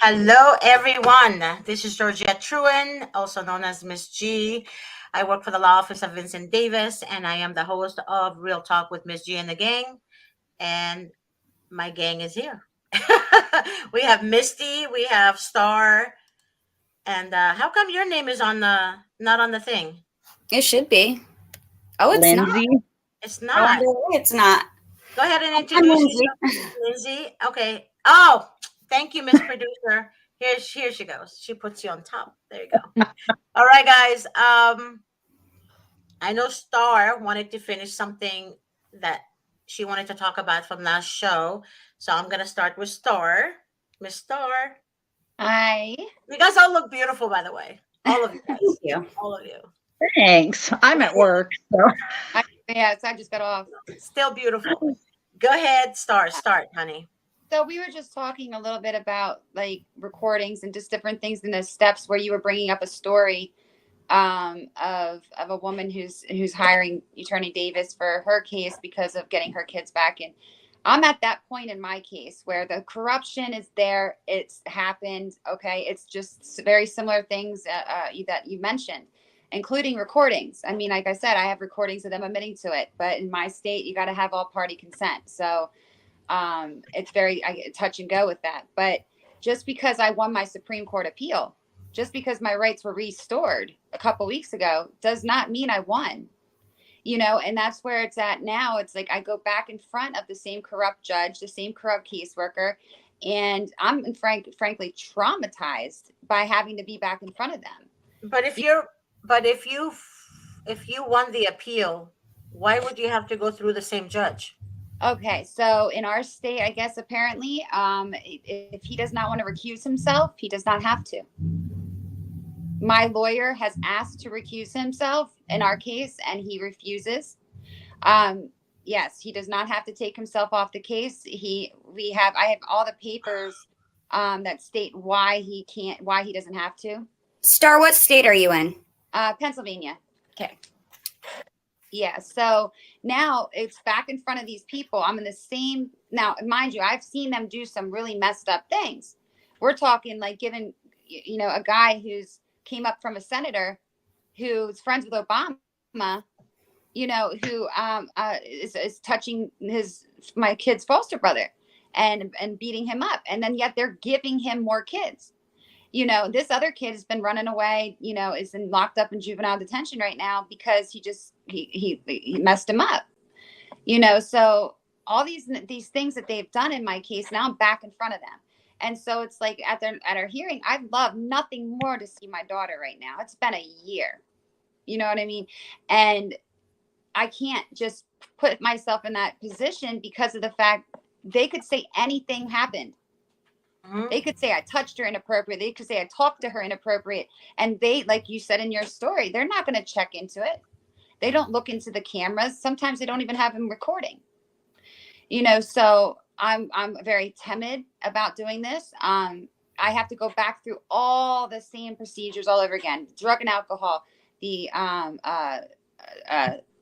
Hello, everyone. This is Georgette Truen, also known as Miss G. I work for the law office of Vincent Davis, and I am the host of Real Talk with Miss G and the gang. And my gang is here. We have Misty, we have Star, and how come your name is on the not on the thing? It should be. Oh, it's not. Lindsay. It's I not. wonder why it's not. Go ahead and I'm introduce Lindsay. yourself, Lindsay. Okay. Oh, thank you, Miss Producer. Here she goes. She puts you on top. There you go. All right, guys. I know Star wanted to finish something that she wanted to talk about from last show, so I'm gonna start with Star. Miss Star, Hi. you guys all look beautiful, by the way. All of you Thank guys, you. all of you, Thanks. I'm at work. So Yes, I just got off. still beautiful. Go ahead, Star. Start, honey. So we were just talking a little bit about like recordings and just different things in the steps where you were bringing up a story of a woman who's hiring Attorney Davis for her case because of getting her kids back. And I'm at that point in my case where the corruption is there. It's happened. Okay, it's just very similar things that you mentioned, including recordings. I mean, like I said, I have recordings of them admitting to it, but in my state, you got to have all party consent. So it's very touch and go with that. But just because I won my Supreme Court appeal, just because my rights were restored a couple weeks ago, does not mean I won. And that's where it's at now. It's like I go back in front of the same corrupt judge, the same corrupt caseworker, and I'm frankly traumatized by having to be back in front of them. But if you're, but if you won the appeal, why would you have to go through the same judge? Okay, so in our state, I guess apparently, if he does not want to recuse himself, he does not have to. My lawyer has asked to recuse himself in our case, and he refuses. Yes, he does not have to take himself off the case. I have all the papers that state why he doesn't have to. Star, what state are you in? Pennsylvania. Okay. Yeah, so now it's back in front of these people. I'm in the same now, mind you, I've seen them do some really messed up things. We're talking like giving, a guy who's came up from a senator who's friends with Obama, who is touching my kid's foster brother and beating him up, and then yet they're giving him more kids. This other kid has been running away, is locked up in juvenile detention right now because he messed him up, so all these things that they've done in my case, now I'm back in front of them. And so it's like at our hearing, I'd love nothing more to see my daughter right now. It's been a year. You know what I mean? And I can't just put myself in that position because of the fact they could say anything happened. They could say I touched her inappropriate. They could say I talked to her inappropriate. And they, like you said in your story, they're not going to check into it. They don't look into the cameras. Sometimes they don't even have them recording. So I'm very timid about doing this. I have to go back through all the same procedures all over again. Drug and alcohol, the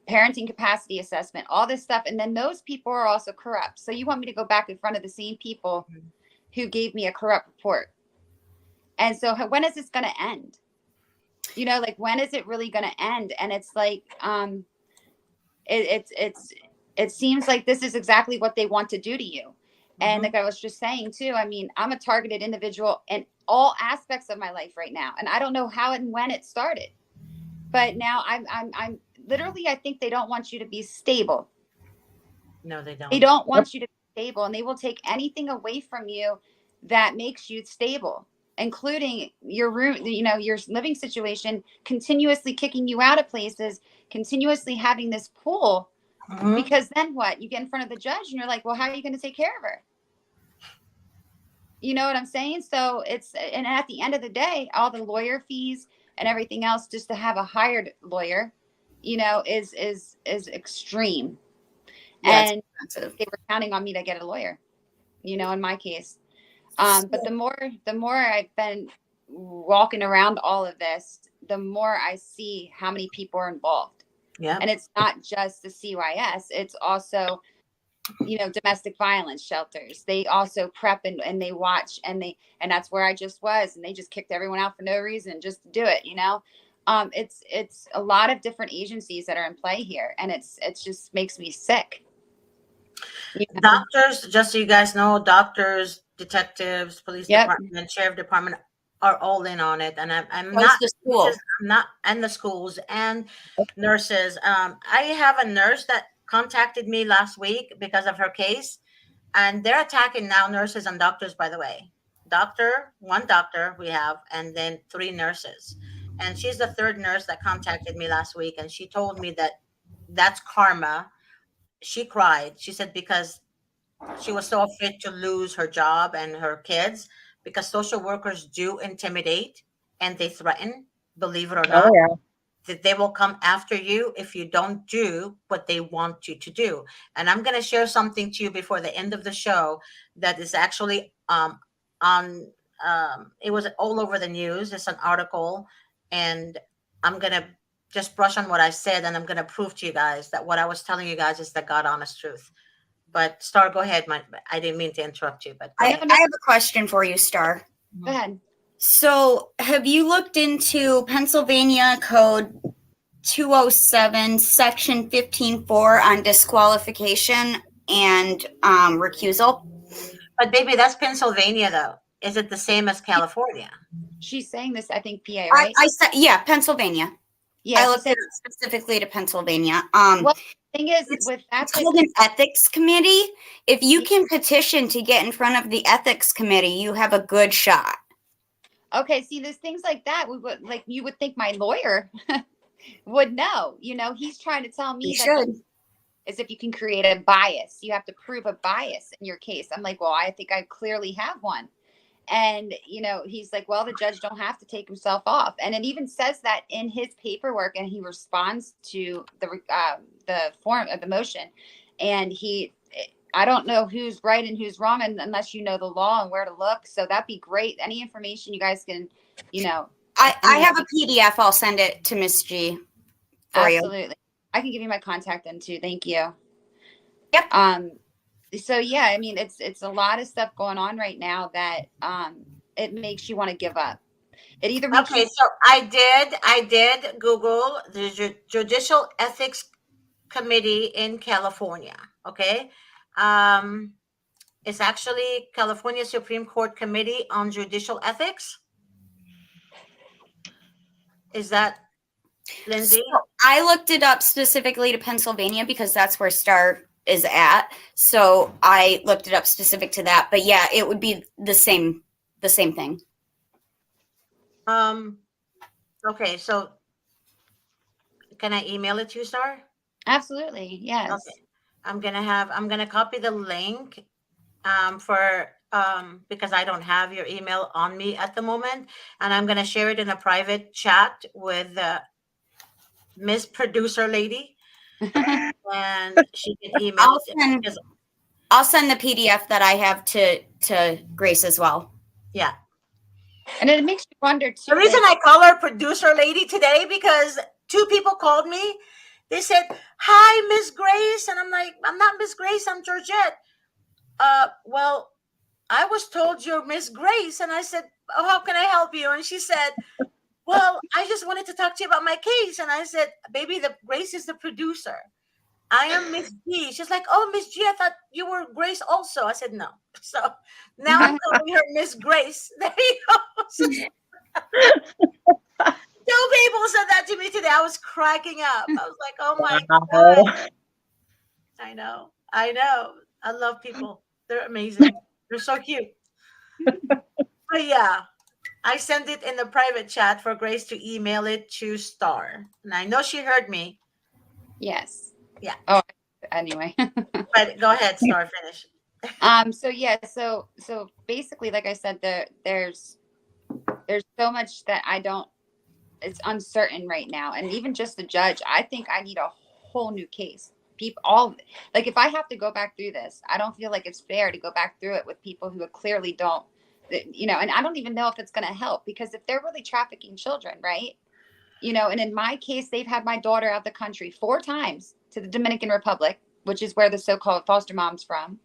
parenting capacity assessment, all this stuff. And then those people are also corrupt. So you want me to go back in front of the same people who gave me a corrupt report. And so when is this going to end? When is it really going to end? And it's like, it seems like this is exactly what they want to do to you. And like I was just saying too, I mean, I'm a targeted individual in all aspects of my life right now. And I don't know how and when it started, but now I'm literally, I think they don't want you to be stable. No, they don't. They don't want you to be stable, and they will take anything away from you that makes you stable, including your room, your living situation, continuously kicking you out of places, continuously having this pull. Because then what? You get in front of the judge and you're like, well, how are you going to take care of her? You know what I'm saying? So and at the end of the day, all the lawyer fees and everything else just to have a hired lawyer, is extreme. Yeah, And they were counting on me to get a lawyer, in my case. But the more I've been walking around all of this, the more I see how many people are involved. Yeah. And it's not just the CYS. It's also domestic violence shelters. They also prep and they watch and that's where I just was, and they just kicked everyone out for no reason just to do it. It's a lot of different agencies that are in play here, and it just makes me sick. Doctors, just so you guys know, doctors, detectives, police department, sheriff department are all in on it, and I'm not. The school. I'm not, and the schools and nurses. I have a nurse that contacted me last week because of her case, and they're attacking now nurses and doctors. By the way, one doctor we have, and then 3 nurses, and she's the 3rd nurse that contacted me last week, and she told me that that's karma. She cried. She said because she was so afraid to lose her job and her kids, because social workers do intimidate and they threaten, believe it or not. Oh, yeah. That they will come after you if you don't do what they want you to do. And I'm going to share something to you before the end of the show that is actually on it was all over the news. It's an article, and I'm going to just brush on what I said, and I'm going to prove to you guys that what I was telling you guys is the God honest truth. But Star, go ahead. I didn't mean to interrupt you, but I have a question for you, Star. Go ahead. So, have you looked into Pennsylvania Code 207, Section 15.4 on disqualification and recusal? But baby, that's Pennsylvania, though. Is it the same as California? She's saying this, I think, PA, right? I said, yeah, Pennsylvania. Yeah, I looked at it specifically to Pennsylvania. well, the thing is, with that, it's called an ethics committee. If you can petition to get in front of the ethics committee, you have a good shot. Okay, see, there's things like that. You would think my lawyer would know. He's trying to tell me as if you can create a bias. You have to prove a bias in your case. I'm like, well, I think I clearly have one. And, he's like, well, the judge don't have to take himself off. And it even says that in his paperwork, and he responds to the form of the motion. And I don't know who's right and who's wrong unless you know the law and where to look. So that'd be great. Any information you guys can, I have a PDF. I'll send it to Miss G for you. Absolutely. I can give you my contact then too. Thank you. Yep. So yeah, I mean, it's a lot of stuff going on right now that it makes you want to give up. It either makes so I did Google the Judicial Ethics Committee in California. Okay, it's actually California Supreme Court Committee on Judicial Ethics. Is that Lindsay? So I looked it up specifically to Pennsylvania because that's where Star is at. So I looked it up specific to that. But yeah, it would be the same thing. Okay, so can I email it to you, Star? Absolutely, yes. Okay. I'm gonna copy the link because I don't have your email on me at the moment, and I'm gonna share it in a private chat with Miss Producer Lady, and she can email it. I'll send the PDF that I have to Grace as well. Yeah. And it makes you wonder too. The reason I call her Producer Lady today because 2 people called me. They said, "Hi, Miss Grace," and I'm like, "I'm not Miss Grace. I'm Georgette." Well, I was told you're Miss Grace, and I said, "Oh, how can I help you?" And she said, "Well, I just wanted to talk to you about my case." And I said, "Baby, the Grace is the producer. I am Miss G." She's like, "Oh, Miss G, I thought you were Grace also." I said, "No." So now I'm calling her Miss Grace. There you go. 2 people said that to me today. I was cracking up. I was like, "Oh my God." I know. I love people. They're amazing. They're so cute. But yeah, I sent it in the private chat for Grace to email it to Star. And I know she heard me. Yes. Yeah. Oh, anyway. But go ahead, Star, finish. So yeah, so basically, like I said, there's so much that it's uncertain right now. And even just the judge, I think I need a whole new case. If I have to go back through this, I don't feel like it's fair to go back through it with people who clearly don't, and I don't even know if it's going to help, because if they're really trafficking children, right? And in my case, they've had my daughter out the country 4 times to the Dominican Republic, which is where the so-called foster mom's from.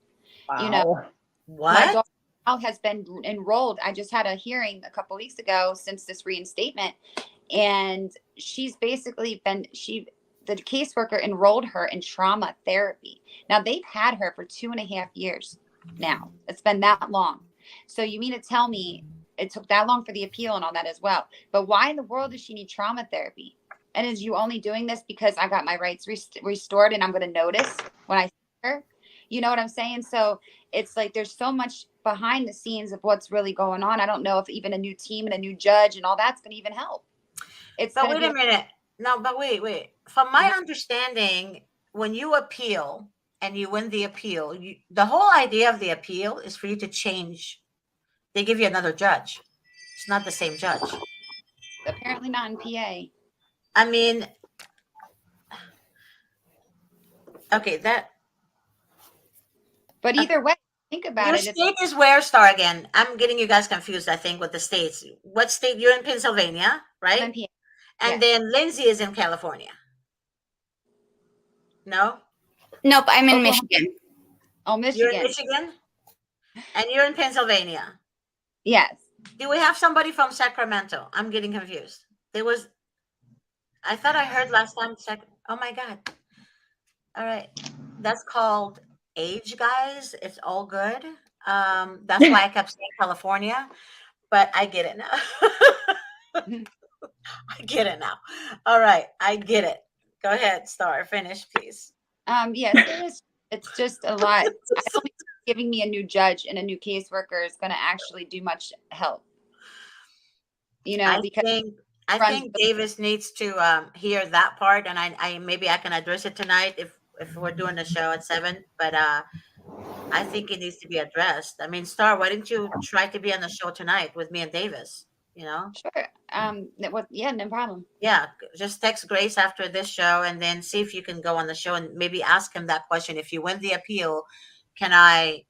Wow. You know, my What? daughter now has been enrolled. I just had a hearing a couple weeks ago since this reinstatement, and she's basically been the caseworker enrolled her in trauma therapy. Now they've had her for 2.5 years now. It's been that long. So you mean to tell me it took that long for the appeal and all that as well? But why in the world does she need trauma therapy? And is you only doing this because I got my rights restored and I'm going to notice when I see her? You know what I'm saying? So it's like there's so much behind the scenes of what's really going on. I don't know if even a new team and a new judge and all that's going to even help. It's But going to wait be a minute. No, but wait. From my Mhm. understanding, when you appeal and you win the appeal, the whole idea of the appeal is for you to change. They give you another judge. It's not the same judge. apparently not in PA. I mean, okay, But either way, think about your it. It's state is where, Star, again? I'm getting you guys confused, I think, with the states. What state? You're in Pennsylvania, right? in PA. And yes. then Lindsay is in California. No? Nope, I'm in Oklahoma. Michigan. Oh, You're in Michigan. Michigan? And you're in Pennsylvania. Yes. Do we have somebody from Sacramento? I'm getting confused. I thought I heard last time. Oh my God. All right. That's called age, guys. It's all good. That's why I kept saying California, but I get it now. I get it now. All right. I get it. Go ahead, Star. Finish, please. Yes, it's just a lot. I don't think giving me a new judge and a new caseworker is going to actually do much help. You know, because I think Davis needs to hear that part, and I maybe I can address it tonight if we're doing the show at 7. But I think it needs to be addressed. I mean, Star, why didn't you try to be on the show tonight with me and Davis? You know? Sure. No problem. Yeah, just text Grace after this show and then see if you can go on the show and maybe ask him that question. If you win the appeal, can I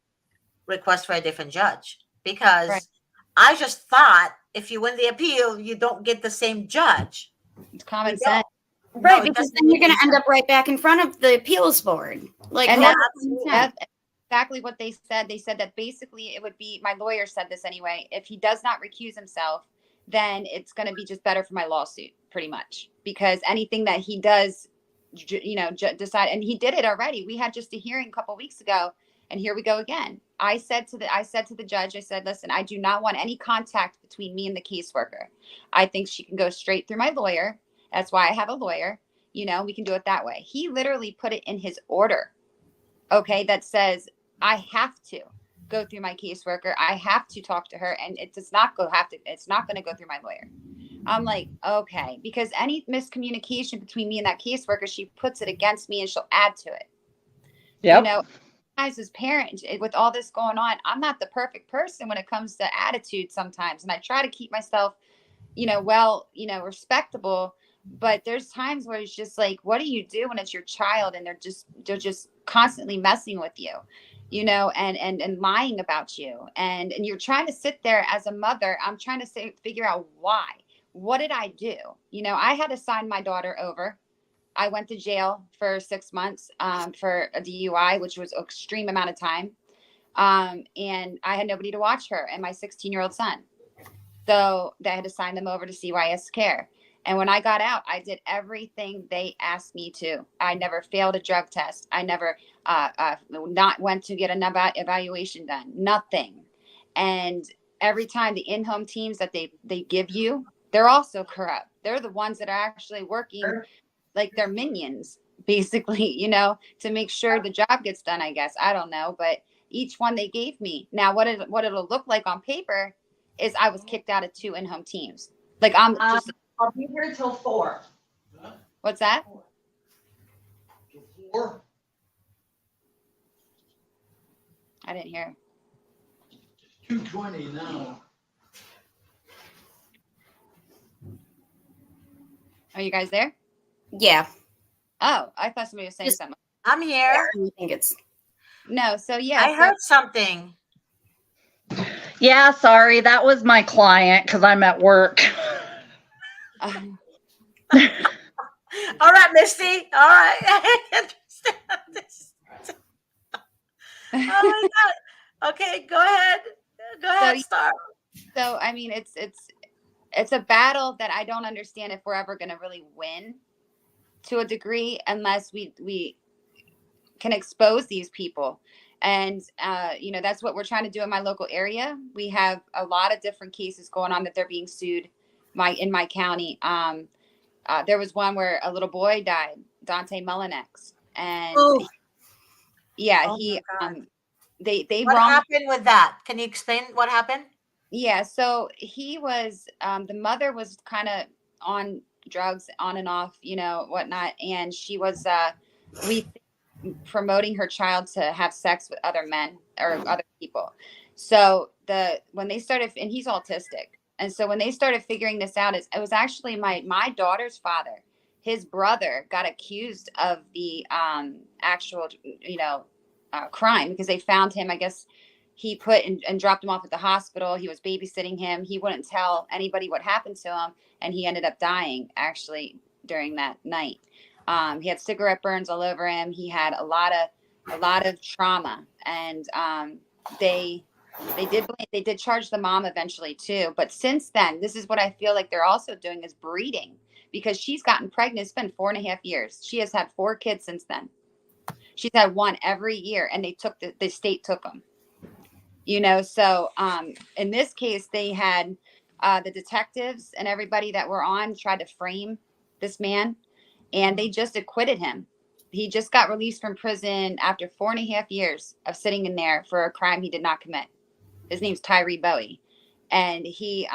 request for a different judge? Because Right. I just thought if you win the appeal, you don't get the same judge. It's common You sense. don't. Right, No, it because doesn't then you're make going to any end up right back in front of the appeals board. Like, And how that's- does that make sense? That's exactly what they said. They said that basically it would be, my lawyer said this anyway, if he does not recuse himself, then it's going to be just better for my lawsuit, pretty much. Because anything that he does, decide, and he did it already. We had just a hearing a couple weeks ago, and here we go again. I said to the judge, I said, listen, I do not want any contact between me and the caseworker. I think she can go straight through my lawyer. That's why I have a lawyer. We can do it that way. He literally put it in his order. Okay, that says I have to go through my caseworker. I have to talk to her, and it does not it's not going to go through my lawyer. I'm like, okay, because any miscommunication between me and that caseworker, she puts it against me and she'll add to it. Yep. As parents, with all this going on, I'm not the perfect person when it comes to attitude sometimes, and I try to keep myself, respectable. But there's times where it's just like, what do you do when it's your child and they're just constantly messing with you, and lying about you, and you're trying to sit there as a mother. I'm trying to figure out why. What did I do? I had to sign my daughter over. I went to jail for 6 months for a DUI, which was an extreme amount of time. And I had nobody to watch her and my 16-year-old son. So they had to sign them over to CYS Care. And when I got out, I did everything they asked me to. I never failed a drug test. I never not went to get an evaluation done. Nothing. And every time the in-home teams that they give you, they're also corrupt. They're the ones that are actually working like they're minions, basically, to make sure the job gets done, I guess. I don't know. But each one they gave me. Now, what it'll look like on paper is I was kicked out of 2 in-home teams. Like I'm just... I'll be here till 4. What's that? 4? I didn't hear. 2:20 now. Are you guys there? Yeah. Oh, I thought somebody was saying something. I'm here. I think it's No, so yeah. I heard something. Yeah, sorry. That was my client because I'm at work. All right, Misty. All right. I understand this. my God. Okay, go ahead. Go So ahead, Star. so I mean, it's a battle that I don't understand if we're ever going to really win to a degree unless we can expose these people. And that's what we're trying to do in my local area. We have a lot of different cases going on that they're being sued in my county. There was one where a little boy died, Dante Mullinex, and Oh, yeah, oh my he God. they What wronged. happened with that? Can you explain what happened? Yeah, so he was the mother was kind of on drugs on and off, whatnot, and she was we promoting her child to have sex with other men or other people. So when they started, and he's autistic, and so when they started figuring this out, it was actually my daughter's father. His brother got accused of the actual crime because they found him. I guess he put and dropped him off at the hospital. He was babysitting him. He wouldn't tell anybody what happened to him, and he ended up dying actually during that night. He had cigarette burns all over him. He had a lot of trauma, and they did charge the mom eventually too. But since then, this is what I feel like they're also doing is breeding because she's gotten pregnant. It's been 4.5 years. She has had 4 kids since then. She's had one every year, and they took the state took them. So in this case, they had the detectives and everybody that were on tried to frame this man, and they just acquitted him. He just got released from prison after 4.5 years of sitting in there for a crime he did not commit. His name's Tyree Bowie, and he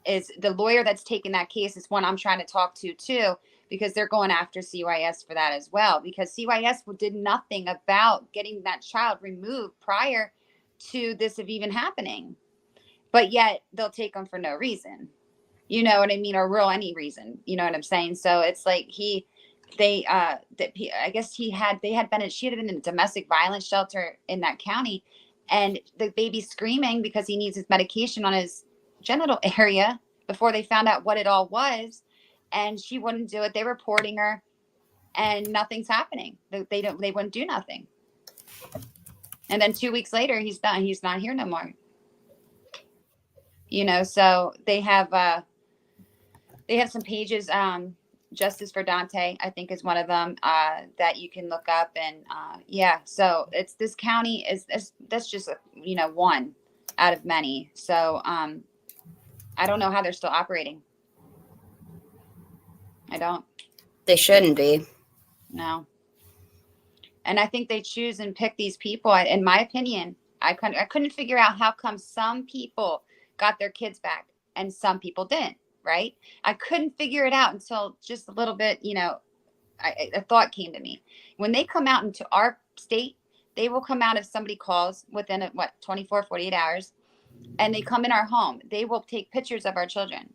is the lawyer that's taking that case is one I'm trying to talk to too, because they're going after CYS for that as well, because CYS did nothing about getting that child removed prior to this of even happening, but yet they'll take them for no reason. You know what I mean? Or real any reason. You know what I'm saying? So it's like I guess she had been in a domestic violence shelter in that county, and the baby's screaming because he needs his medication on his genital area before they found out what it all was, and she wouldn't do it. They're reporting her, and nothing's happening. They wouldn't do nothing. And then 2 weeks later, he's done. He's not here no more. So they have some pages. Justice for Dante, I think, is one of them that you can look up. And so it's this county that's just one out of many. So I don't know how they're still operating. I don't. They shouldn't be. No. And I think they choose and pick these people. In my opinion, I couldn't figure out how come some people got their kids back and some people didn't. Right? I couldn't figure it out until just a little bit. A thought came to me. When they come out into our state, they will come out if somebody calls within 24, 48 hours, and they come in our home. They will take pictures of our children.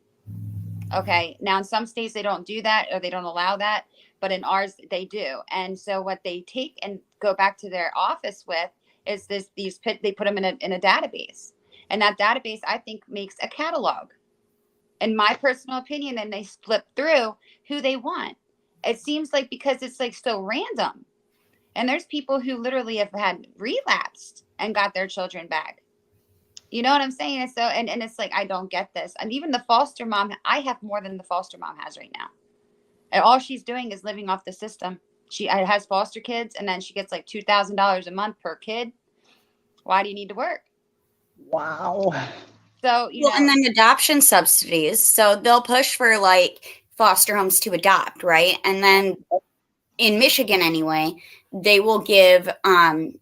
Okay. Now in some states they don't do that or they don't allow that, but in ours they do. And so what they take and go back to their office with is they put them in a database, and that database I think makes a catalog. In my personal opinion, and they flip through who they want. It seems like because it's like so random, and there's people who literally have had relapsed and got their children back. You know what I'm saying? And so, and it's like, I don't get this. And even the foster mom, I have more than the foster mom has right now. And all she's doing is living off the system. She has foster kids, and then she gets like $2,000 a month per kid. Why do you need to work? Wow. So, And then adoption subsidies. So they'll push for like foster homes to adopt, right? And then in Michigan anyway, they will give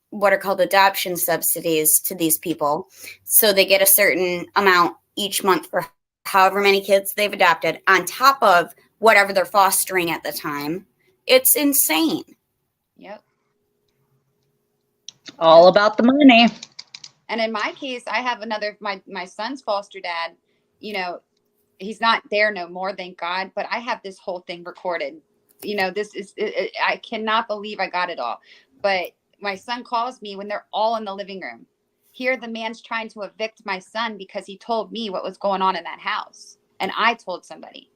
what are called adoption subsidies to these people. So they get a certain amount each month for however many kids they've adopted on top of whatever they're fostering at the time. It's insane. Yep. All about the money. And in my case, I have my son's foster dad, he's not there no more, thank God, but I have this whole thing recorded. I cannot believe I got it all. But my son calls me when they're all in the living room. Here, the man's trying to evict my son because he told me what was going on in that house. And I told somebody.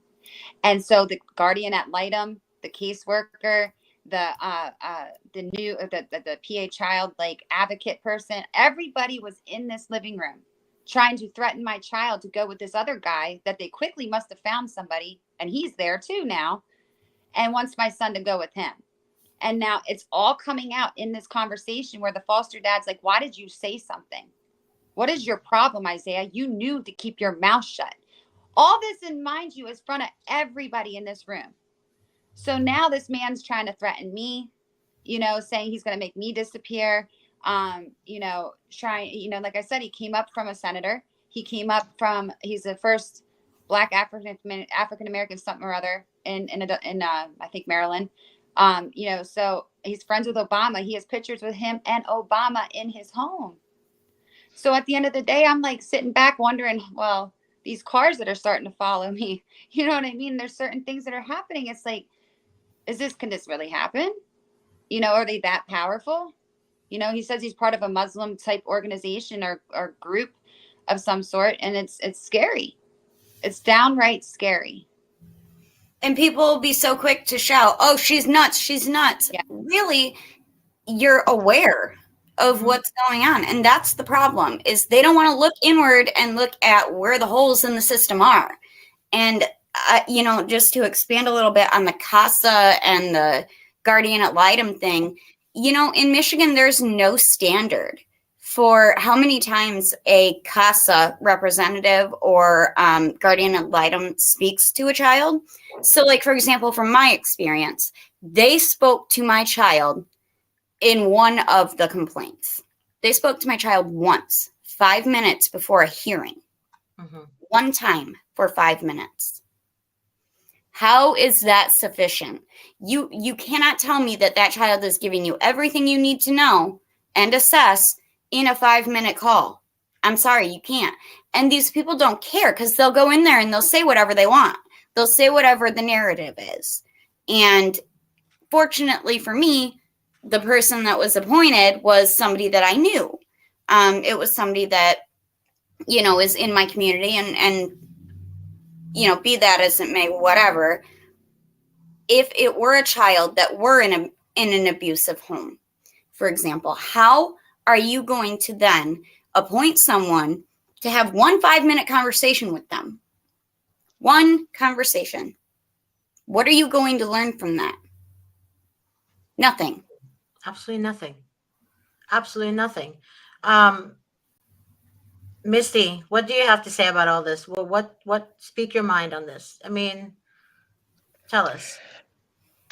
And so the guardian ad litem, the caseworker, the PA child like advocate person. Everybody was in this living room trying to threaten my child to go with this other guy that they quickly must have found somebody, and he's there too now, and wants my son to go with him. And now it's all coming out in this conversation where the foster dad's like, why did you say something? What is your problem, Isaiah? You knew to keep your mouth shut. All this, and mind you, is in front of everybody in this room. So now this man's trying to threaten me, saying he's going to make me disappear. Like I said, he came up from a senator. He's the first Black African-American something or other in I think Maryland. So he's friends with Obama. He has pictures with him and Obama in his home. So at the end of the day, I'm like sitting back wondering, well, these cars that are starting to follow me, you know what I mean? There's certain things that are happening. It's like, can this really happen? Are they that powerful? He says he's part of a Muslim type organization or group of some sort. And it's scary. It's downright scary. And people will be so quick to shout, oh, she's nuts. She's nuts. Yeah. Really, you're aware of what's going on. And that's the problem, is they don't want to look inward and look at where the holes in the system are. And, just to expand a little bit on the CASA and the guardian ad litem thing, in Michigan, there's no standard for how many times a CASA representative or guardian ad litem speaks to a child. So, like, for example, from my experience, they spoke to my child in one of the complaints. They spoke to my child once, 5 minutes before a hearing. Mm-hmm. One time for 5 minutes. How is that sufficient? You cannot tell me that child is giving you everything you need to know and assess in a 5-minute call. I'm sorry, you can't. And these people don't care, because they'll go in there and they'll say whatever they want. They'll say whatever the narrative is. And fortunately for me, the person that was appointed was somebody that I knew. It was somebody that, is in my community and be that as it may, whatever. If it were a child that were in an abusive home, for example, how are you going to then appoint someone to have 1 5-minute conversation with them? One conversation. What are you going to learn from that? Nothing. Absolutely nothing. Absolutely nothing. Misty, what do you have to say about all this? Well, what speak your mind on this? I mean, tell us.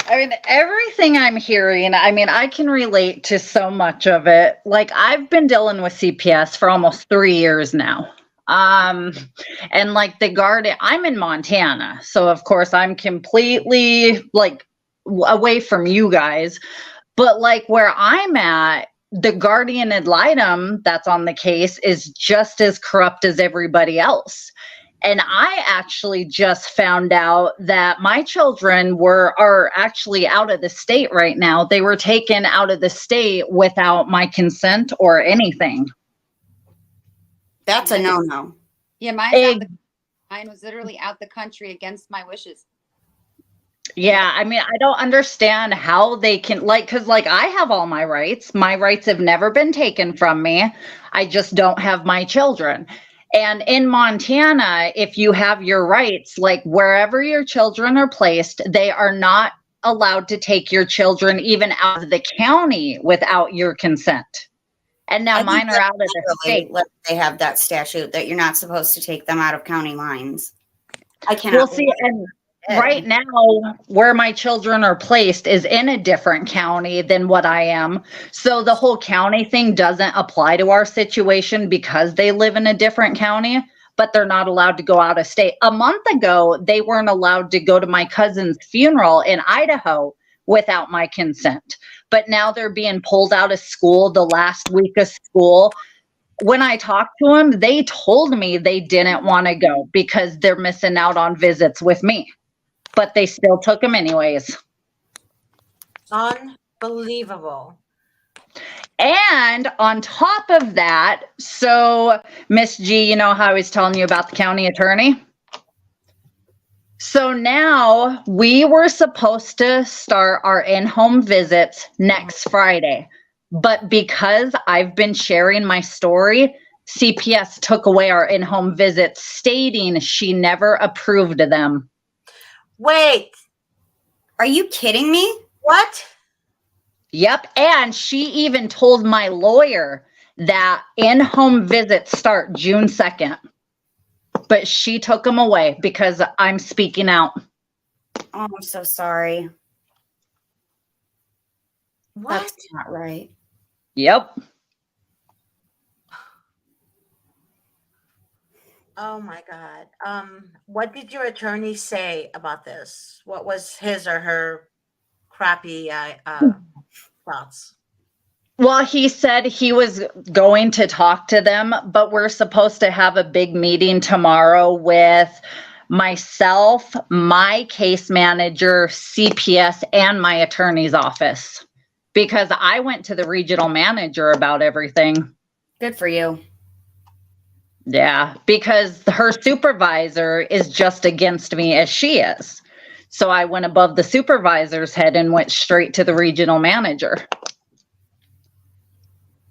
Everything I'm hearing, I can relate to so much of it. Like, I've been dealing with CPS for almost 3 years now. And like the guardian, I'm in Montana. So of course I'm completely like away from you guys, but like where I'm at, the guardian ad litem that's on the case is just as corrupt as everybody else. And I actually just found out that my children are actually out of the state right now. They were taken out of the state without my consent or anything. That's a no-no. Yeah, mine was literally out the country against my wishes. Yeah, I don't understand how they can, because I have all my rights. My rights have never been taken from me. I just don't have my children. And in Montana, if you have your rights, like wherever your children are placed, they are not allowed to take your children even out of the county without your consent. And now mine are out of the state. They have that statute that you're not supposed to take them out of county lines. I cannot. We'll see. And right now, where my children are placed is in a different county than what I am. So the whole county thing doesn't apply to our situation because they live in a different county, but they're not allowed to go out of state. A month ago, they weren't allowed to go to my cousin's funeral in Idaho without my consent. But now they're being pulled out of school the last week of school. When I talked to them, they told me they didn't want to go because they're missing out on visits with me. But they still took them anyways. Unbelievable. And on top of that, so Miss G, you know how I was telling you about the county attorney? So now we were supposed to start our in-home visits next Friday. But because I've been sharing my story, CPS took away our in-home visits, stating she never approved of them. Wait, Are you kidding me? what? Yep. And she even told my lawyer that in-home visits start June 2nd. But she took them away because I'm speaking out. Oh, I'm so sorry. What? That's not right. Yep. Oh my God. What did your attorney say about this? What was his or her crappy thoughts? Well, he said he was going to talk to them, but we're supposed to have a big meeting tomorrow with myself, my case manager, CPS, and my attorney's office. Because I went to the regional manager about everything. Good for you. Yeah, because her supervisor is just against me as she is. So I went above the supervisor's head and went straight to the regional manager.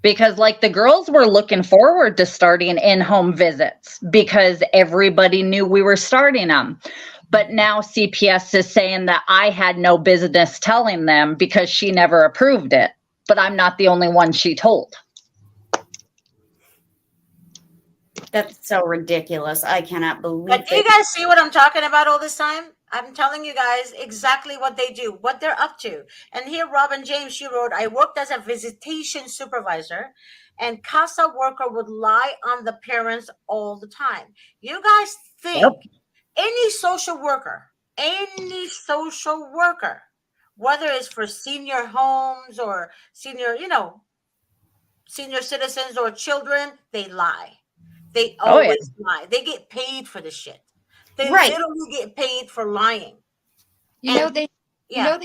Because like the girls were looking forward to starting in-home visits because everybody knew we were starting them. But now CPS is saying that I had no business telling them because she never approved it. But I'm not the only one she told. That's so ridiculous. I cannot believe But do you it. guys see what I'm talking about all this time? I'm telling you guys exactly what they do, what they're up to. And here, Robin James, she wrote, I worked as a visitation supervisor, and CASA worker would lie on the parents all the time. You guys think any social worker, whether it's for senior homes or senior, senior citizens or children, they lie. They always lie. They get paid for the shit. They Right. literally get paid for lying. You know And- they Yeah.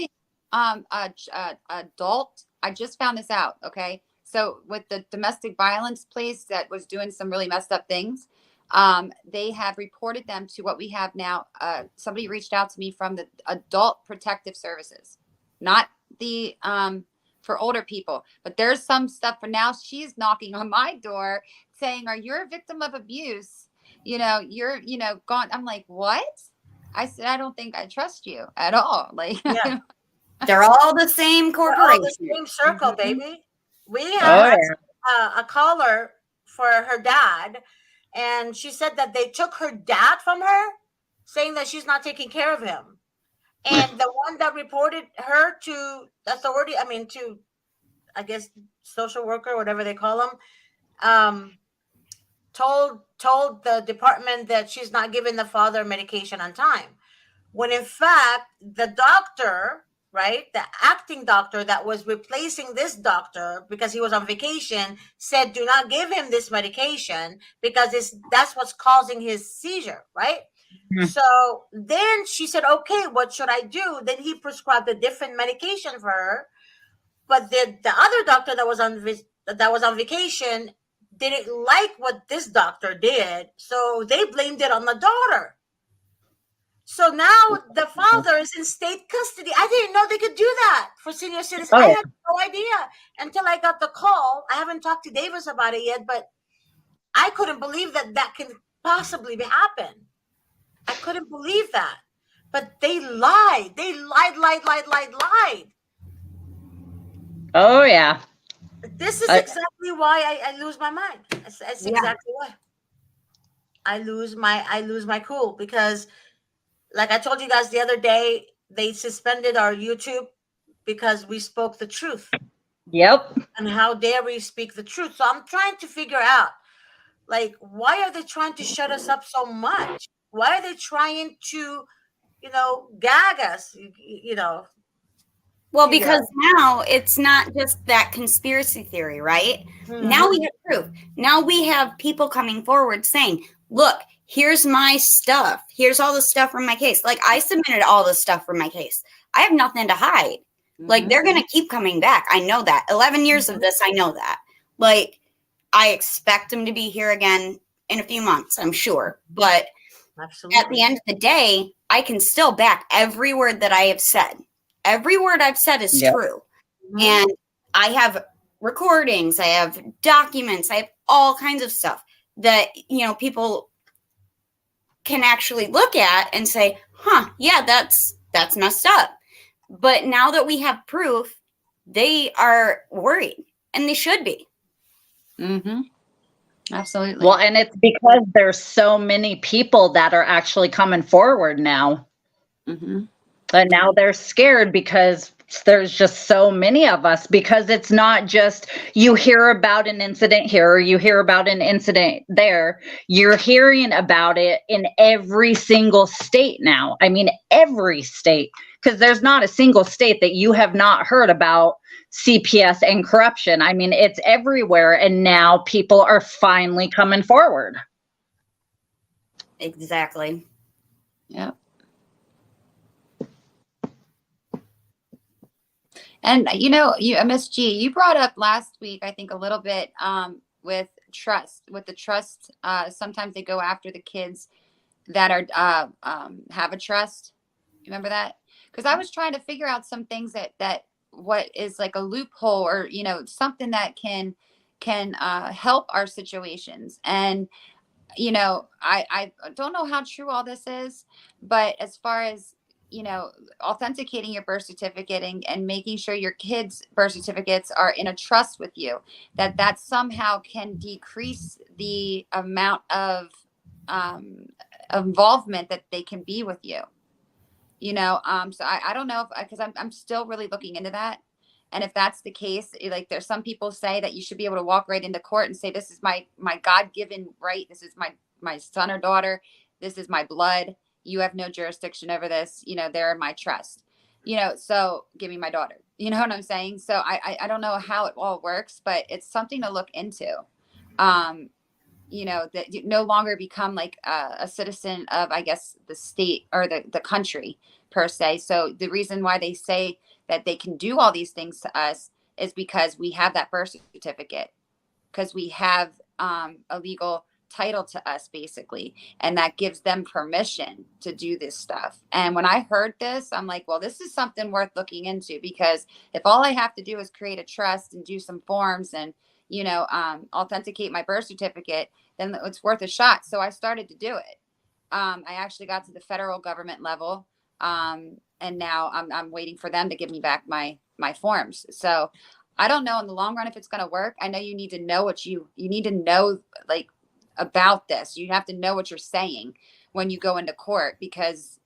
adult. I just found this out. Okay, so with the domestic violence place that was doing some really messed up things, they have reported them to what we have now. Somebody reached out to me from the Adult Protective Services, not the for older people, but there's some stuff for now. She's knocking on my door saying, "Are you a victim of abuse? You're gone." I'm like, "What?" I said, "I don't think I trust you at all." Like, Yeah. They're all the same We're all corporation. the same circle, Mhm. baby. We had a caller for her dad, and she said that they took her dad from her, saying that she's not taking care of him. And the one that reported her to authority, I guess, social worker, whatever they call them, told the department that she's not giving the father medication on time. When in fact, the doctor, right, the acting doctor that was replacing this doctor because he was on vacation, said, do not give him this medication because that's what's causing his seizure, right? Mhm. So then she said, okay, what should I do? Then he prescribed a different medication for her. But the other doctor that was on vacation didn't like what this doctor did, so they blamed it on the daughter. So now the father is in state custody. I didn't know they could do that for senior citizens. I had no idea until I got the call. I haven't talked to Davis about it yet, but I couldn't believe that can possibly happen. I couldn't believe that. But they lied. They lied. Oh, yeah. This is exactly why I lose my mind. That's exactly why. I lose my cool because, like I told you guys the other day, they suspended our YouTube because we spoke the truth. Yep. And how dare we speak the truth? So I'm trying to figure out, like, why are they trying to shut us up so much? Why are they trying to, gag us? Well, because now it's not just that conspiracy theory, right? Mhm. Now we have proof. Now we have people coming forward saying, look, here's my stuff. Here's all the stuff from my case. Like, I submitted all the stuff from my case. I have nothing to hide. Like, they're going to keep coming back. I know that. 11 years of this, I know that. Like, I expect them to be here again in a few months, I'm sure. But Absolutely. at the end of the day, I can still back every word that I have said. Every word I've said is Yep. true. Mhm. And I have recordings, I have documents, I have all kinds of stuff that, people can actually look at and say, yeah, that's messed up. But now that we have proof, they are worried, and they should be. Mm-hmm. Absolutely. Well, and it's because there's so many people that are actually coming forward now. Mm-hmm. And now they're scared because there's just so many of us, because it's not just you hear about an incident here or you hear about an incident there. You're hearing about it in every single state now. I mean, every state, because there's not a single state that you have not heard about CPS and corruption. I mean, it's everywhere. And now people are finally coming forward. Exactly. Yep. And MSG, you brought up last week, I think, a little bit with trust. With the trust, sometimes they go after the kids that are have a trust. Remember that? Because I was trying to figure out some things that what is like a loophole, or something that can help our situations. And I don't know how true all this is, but as far as authenticating your birth certificate and making sure your kids' birth certificates are in a trust with you, that somehow can decrease the amount of involvement that they can be with you. So I don't know, if because I'm still really looking into that. And if that's the case, like there's some people say that you should be able to walk right into court and say, this is my God-given right. This is my son or daughter. This is my blood. You have no jurisdiction over this. They're in my trust. So give me my daughter. You know what I'm saying? So I don't know how it all works, but it's something to look into. That you no longer become like a citizen of, I guess, the state or the country per se. So the reason why they say that they can do all these things to us is because we have that birth certificate, because we have a legal title to us, basically, and that gives them permission to do this stuff. And when I heard this, I'm like, well, this is something worth looking into, because if all I have to do is create a trust and do some forms and authenticate my birth certificate, then it's worth a shot. So I started to do it. I actually got to the federal government level, and now I'm waiting for them to give me back my forms. So I don't know in the long run if it's going to work. I know you need to know what you need to know, like, about this. You have to know what you're saying when you go into court, because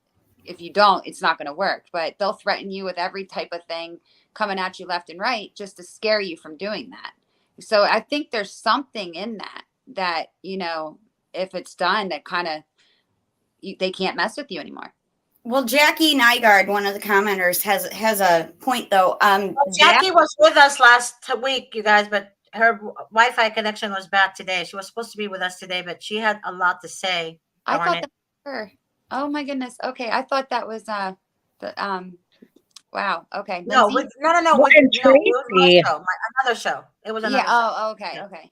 if you don't, it's not going to work. But they'll threaten you with every type of thing coming at you left and right just to scare you from doing that. So I think there's something in that if it's done, that kind of they can't mess with you anymore. Well, Jackie Nygaard, one of the commenters, has a point though. Jackie was with us last week, you guys, but her Wi-Fi connection was bad today. She was supposed to be with us today, but she had a lot to say. I thought that was her. Oh my goodness. Okay, I thought that was the wow. Okay. No, Lindsay? no. Well, and It was Tracy. my show, another show. It was another Yeah. show. Oh, okay. Okay.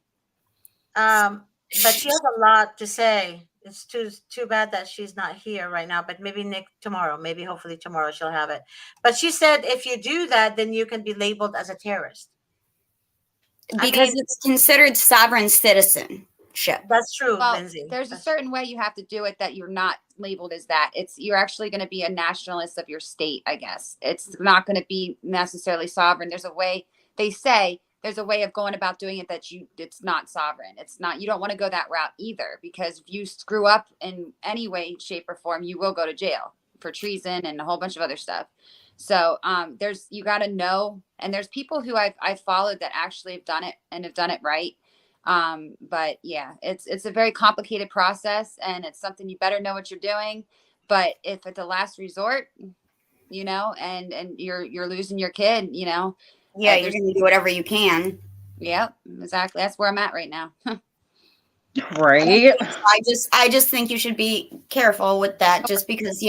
But she has a lot to say. It's too bad that she's not here right now, but maybe Nick tomorrow, hopefully tomorrow she'll have it. But she said if you do that, then you can be labeled as a terrorist. Because it's considered sovereign citizenship. That's true, Well, Lindsay. there's a certain way you have to do it that you're not labeled as that. You're actually going to be a nationalist of your state, I guess. It's not going to be necessarily sovereign. There's a way, they say there's a way of going about doing it that it's not sovereign. It's not, you don't want to go that route either, because if you screw up in any way, shape, or form, you will go to jail for treason and a whole bunch of other stuff. So you got to know, and there's people who I've followed that actually have done it and have done it right. But yeah, it's a very complicated process, and it's something you better know what you're doing. But if at the last resort, and you're losing your kid, yeah, you're going to do whatever you can. Yep, exactly. That's where I'm at right now. Right. I just think you should be careful with that, just because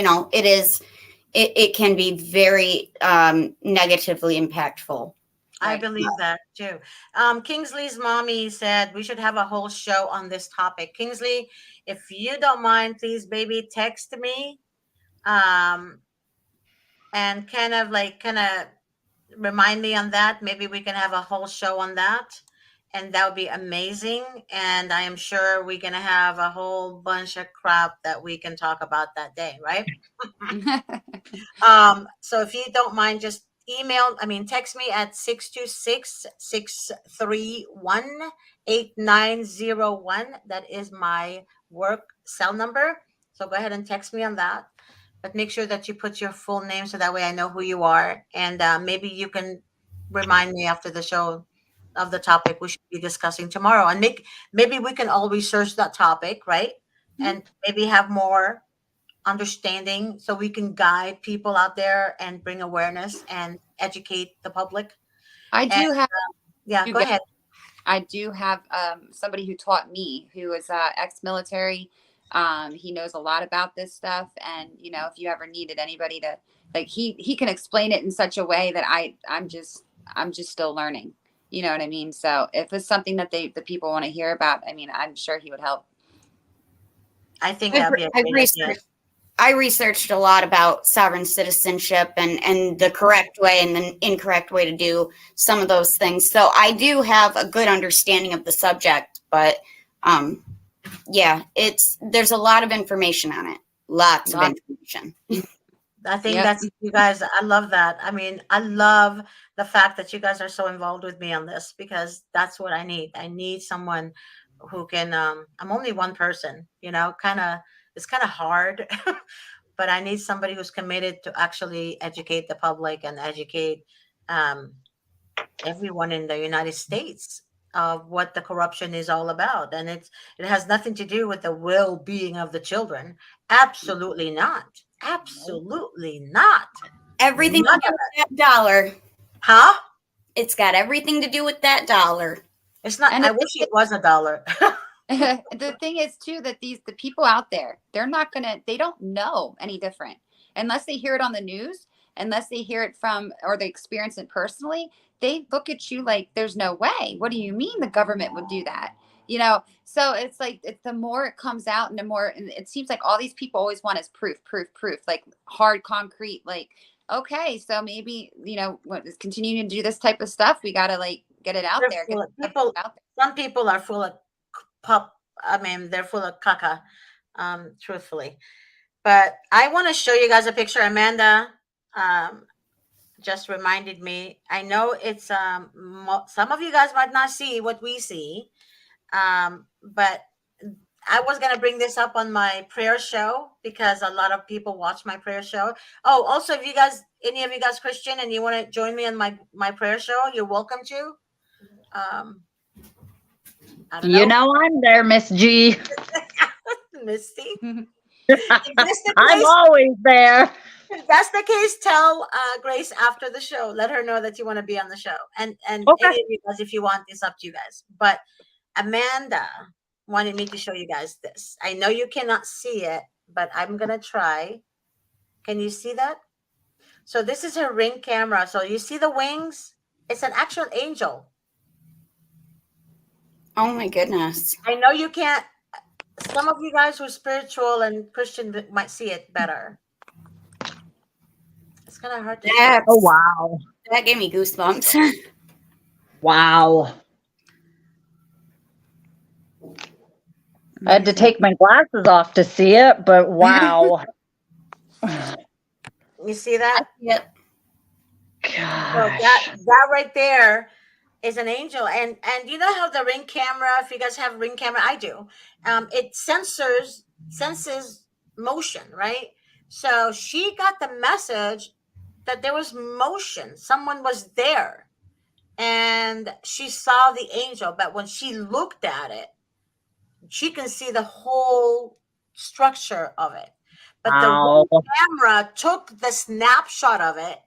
it can be very negatively impactful. I Right. believe that too. Kingsley's mommy said we should have a whole show on this topic. Kingsley, if you don't mind, please, baby, text me, um, and kind of remind me on that. Maybe we can have a whole show on that, and that would be amazing. And I am sure we're gonna have a whole bunch of crap that we can talk about that day, right? So if you don't mind, just text me at 626-631-8901. That is my work cell number. So go ahead and text me on that. But make sure that you put your full name so that way I know who you are. And maybe you can remind me after the show of the topic we should be discussing tomorrow. And maybe we can all research that topic, right? And maybe have more understanding so we can guide people out there and bring awareness and educate the public. I And do have yeah, you go guys- ahead. I do have somebody who taught me, who is ex-military. He knows a lot about this stuff, and if you ever needed anybody to, like, he can explain it in such a way that I'm just still learning. You know what I mean? So if it's something that the people want to hear about, I mean, I'm sure he would help. I think that'd be a great idea. I researched a lot about sovereign citizenship and the correct way and the incorrect way to do some of those things. So I do have a good understanding of the subject, but yeah, there's a lot of information on it. Lots of information. I think Yep. that's you guys. I love that. I mean, I love the fact that you guys are so involved with me on this because that's what I need. I need someone who can. I'm only one person, it's kind of hard, but I need somebody who's committed to actually educate the public and educate um, everyone in the United States of what the corruption is all about. And it has nothing to do with the well-being of the children. Absolutely not. Absolutely not. Everything None to of do with that dollar. Huh? It's got everything to do with that dollar. It's not. And I wish it was $1. The thing is too that the people out there, they don't know any different unless they hear it on the news, unless they hear it from or they experience it personally. They look at you like there's no way. What do you mean the government would do that? So it's like the more it comes out and and it seems like all these people always want is proof, like hard concrete, like, okay, so maybe continuing to do this type of stuff, we got to like get it out there. Some people are full of they're full of caca, truthfully. But I want to show you guys a picture. Amanda just reminded me. I know it's some of you guys might not see what we see, but I was gonna bring this up on my prayer show because a lot of people watch my prayer show. Oh, also, if any of you guys Christian and you want to join me on my prayer show, you're welcome to. I don't know. I'm there, Miss G. Misty. I'm always there. If that's the case, tell Grace after the show. Let her know that you want to be on the show. And Okay. any of you guys, if you want, it's up to you guys. But Amanda wanted me to show you guys this. I know you cannot see it, but I'm gonna try. Can you see that? So this is her Ring camera. So you see the wings? It's an actual angel. Oh my goodness. I know you can't. Some of you guys who are spiritual and Christian might see it better. It's kind of hard to. Oh, wow. That gave me goosebumps. Wow. I had to take my glasses off to see it, but wow. You see that? Yep. So Gosh. that right there is an angel, and you know how the Ring camera, if you guys have a Ring camera, I do, it senses motion, right? So she got the message that there was motion, someone was there, and she saw the angel. But when she looked at it, she can see the whole structure of it. But Wow. the Ring camera took the snapshot of it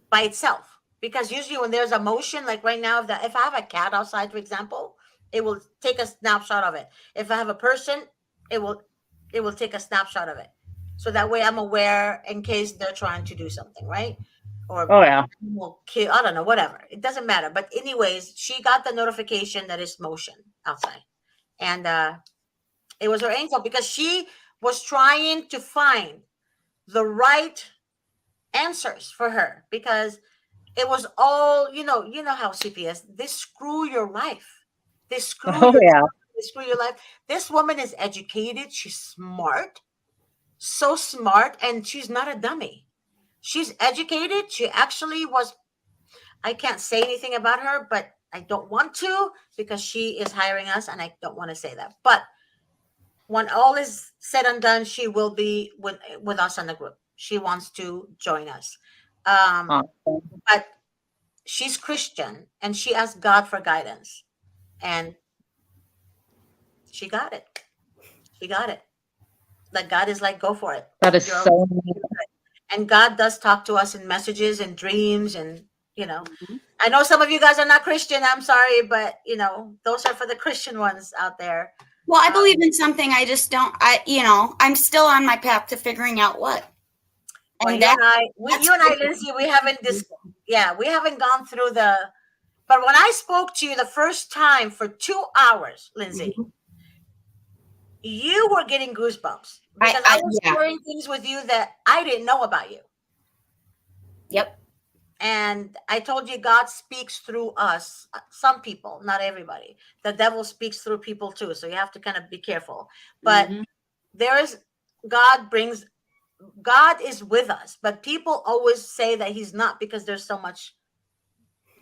by itself. Because usually when there's a motion, like right now, if I have a cat outside, for example, it will take a snapshot of it. If I have a person, it will take a snapshot of it. So that way I'm aware in case they're trying to do something, right? or Oh yeah. will kill. I don't know, whatever. It doesn't matter. But anyways, she got the notification that it's motion outside, and it was her angel because she was trying to find the right answers for her because it was all you know how CPS they screw your life, they screw Oh your yeah. they screw your life. This woman is educated, she's smart, so smart, and she's not a dummy. She's educated. She actually was. I can't say anything about her, but I don't want to because she is hiring us, and I don't want to say that. But when all is said and done, she will be with us in the group. She wants to join us. Awesome. But she's Christian and she asked God for guidance. And she got it. She got it. Like God is like, go for it. That is You're okay. so neat. And God does talk to us in messages and dreams and Mhm. I know some of you guys are not Christian. I'm sorry, but those are for the Christian ones out there. Well, I believe in something. I just don't. I'm still on my path to figuring out what. Well, And you that, and I, that's you and I, what- Lindsay, we haven't we haven't gone through the. But when I spoke to you the first time for 2 hours, Lindsay, Mhm. you were getting goosebumps because I was Yeah. sharing things with you that I didn't know about you. Yep. And I told you God speaks through us, some people, not everybody. The devil speaks through people too. So you have to kind of be careful. But Mhm. there is, God is with us. But people always say that he's not because there's so much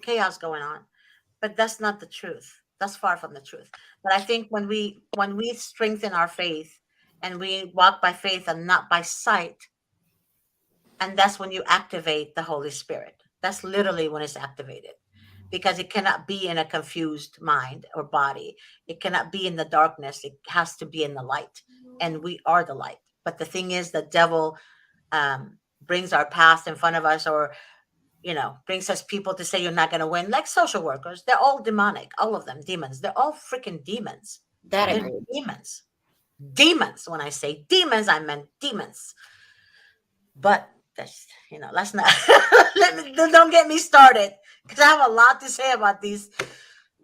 chaos going on. But that's not the truth. That's far from the truth. But I think when we strengthen our faith and we walk by faith and not by sight, and that's when you activate the Holy Spirit. That's literally when it's activated because it cannot be in a confused mind or body. It cannot be in the darkness. It has to be in the light. And we are the light. But the thing is, the devil brings our past in front of us or, brings us people to say you're not going to win, like social workers. They're all demonic, all of them demons. They're all freaking demons. That They're agreed. demons. Demons. When I say demons, I meant demons. But that's let's not don't get me started because I have a lot to say about these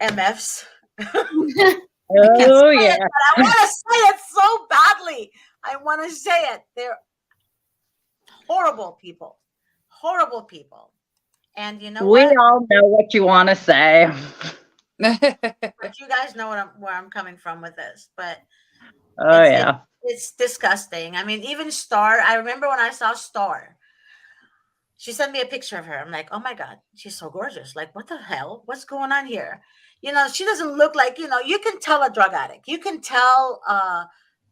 MFs. I can't Oh say yeah. it, but I want to say it so badly. I want to say it. They're horrible people. Horrible people. And you know We what? all know what you want to say. But you guys know where I'm coming from with this. But Oh yeah. it's disgusting. I mean, even Star, I remember when I saw Star. She sent me a picture of her. I'm like, oh my God, she's so gorgeous. Like, what the hell? What's going on here? She doesn't look like, you can tell a drug addict. You can tell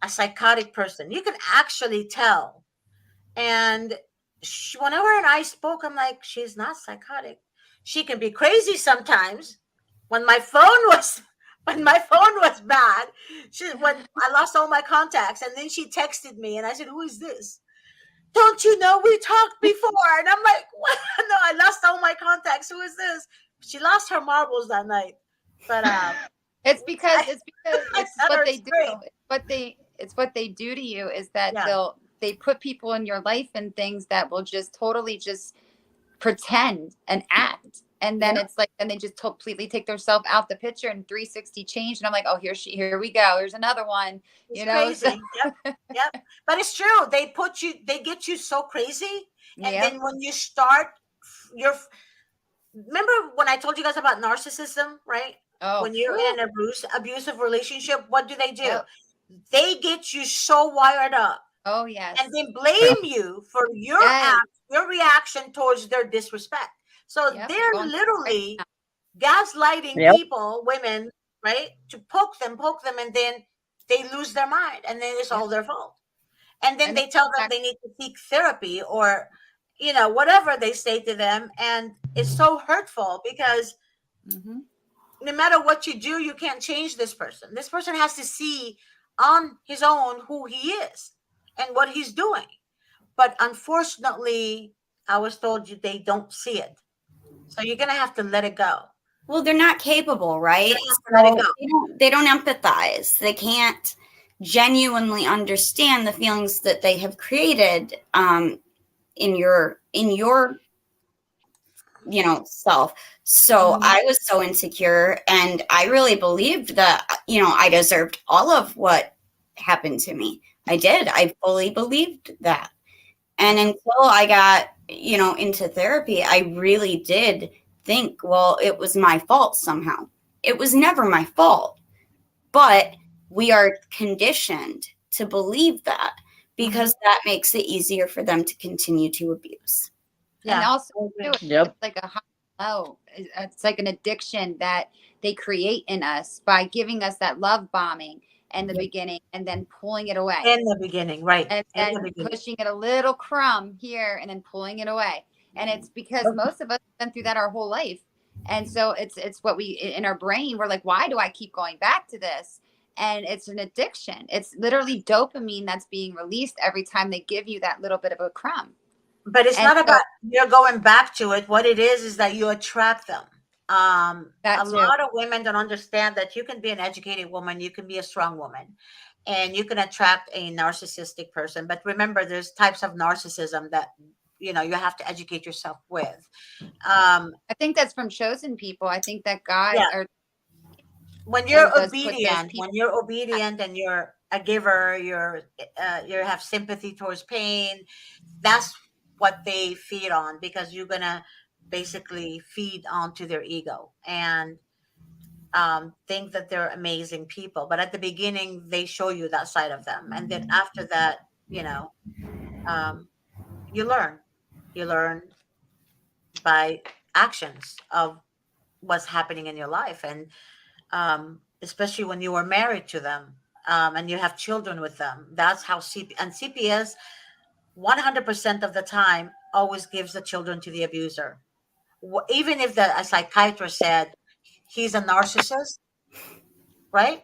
a psychotic person. You can actually tell. And whenever I spoke, I'm like, she's not psychotic. She can be crazy sometimes. When my phone was bad, when I lost all my contacts, and then she texted me, and I said, "Who is this? Don't you know we talked before?" And I'm like, what? No, I lost all my contacts. Who is this? She lost her marbles that night. But it's because I it's let what her they do. scream. It's what they do to you is that Yeah. they put people in your life and things that will just totally just pretend and act. And then Yeah. it's like, then they just completely take themselves out the picture and 360 change. And I'm like, oh, here we go. Here's another one. It's So, crazy. Yep. Yep. But it's true. They get you so crazy. And yeah. then when you start, you're, remember when I told you guys about narcissism, right? Oh, When you're whew. in an abusive relationship, what do? Yep. They get you so wired up Oh, yes. and then blame you for your Yes. your reaction towards their disrespect. So Yep. they're Going right literally now. gaslighting Yep. people, women, right? To poke them, and then they lose their mind, and then it's Yep. all their fault. And then And they tell them they need to seek therapy or, whatever they say to them. And it's so hurtful because Mhm. no matter what you do, you can't change this person. This person has to see on his own who he is and what he's doing. But unfortunately, I was told you they don't see it. So you're going to have to let it go. Well, they're not capable, right? You're going to have to let it So go. they don't empathize. They can't genuinely understand the feelings that they have created in your self. So Mhm. I was so insecure, and I really believed that, I deserved all of what happened to me. I did. I fully believed that. And until I got, into therapy, I really did think, well, it was my fault somehow. It was never my fault. But we are conditioned to believe that because that makes it easier for them to continue to abuse. And Yeah. also, too, Yep. it's like a high low. It's like an addiction that they create in us by giving us that love bombing in the beginning and then pulling it away. In the beginning, right. And In the then beginning. pushing it a little crumb here and then pulling it away. And it's because most of us have been through that our whole life. And so it's what we in our brain, we're like, why do I keep going back to this? And it's an addiction. It's literally dopamine that's being released every time they give you that little bit of a crumb. But it's And not so about you're going back to it. What it is that you attract them. that A too. lot of women don't understand that you can be an educated woman, you can be a strong woman, and you can attract a narcissistic person. But remember, there's types of narcissism that you have to educate yourself with. I think that's from chosen people. I think that God Yeah, or when you're does put those obedient, people. and you're a giver, you have sympathy towards pain. That's what they feed on because you're gonna basically feed onto their ego and think that they're amazing people. But at the beginning, they show you that side of them, and then after that, um, you learn. You learn by actions of what's happening in your life, and especially when you are married to them and you have children with them. That's how CPS 100% of the time always gives the children to the abuser. Even if a psychiatrist said he's a narcissist, right?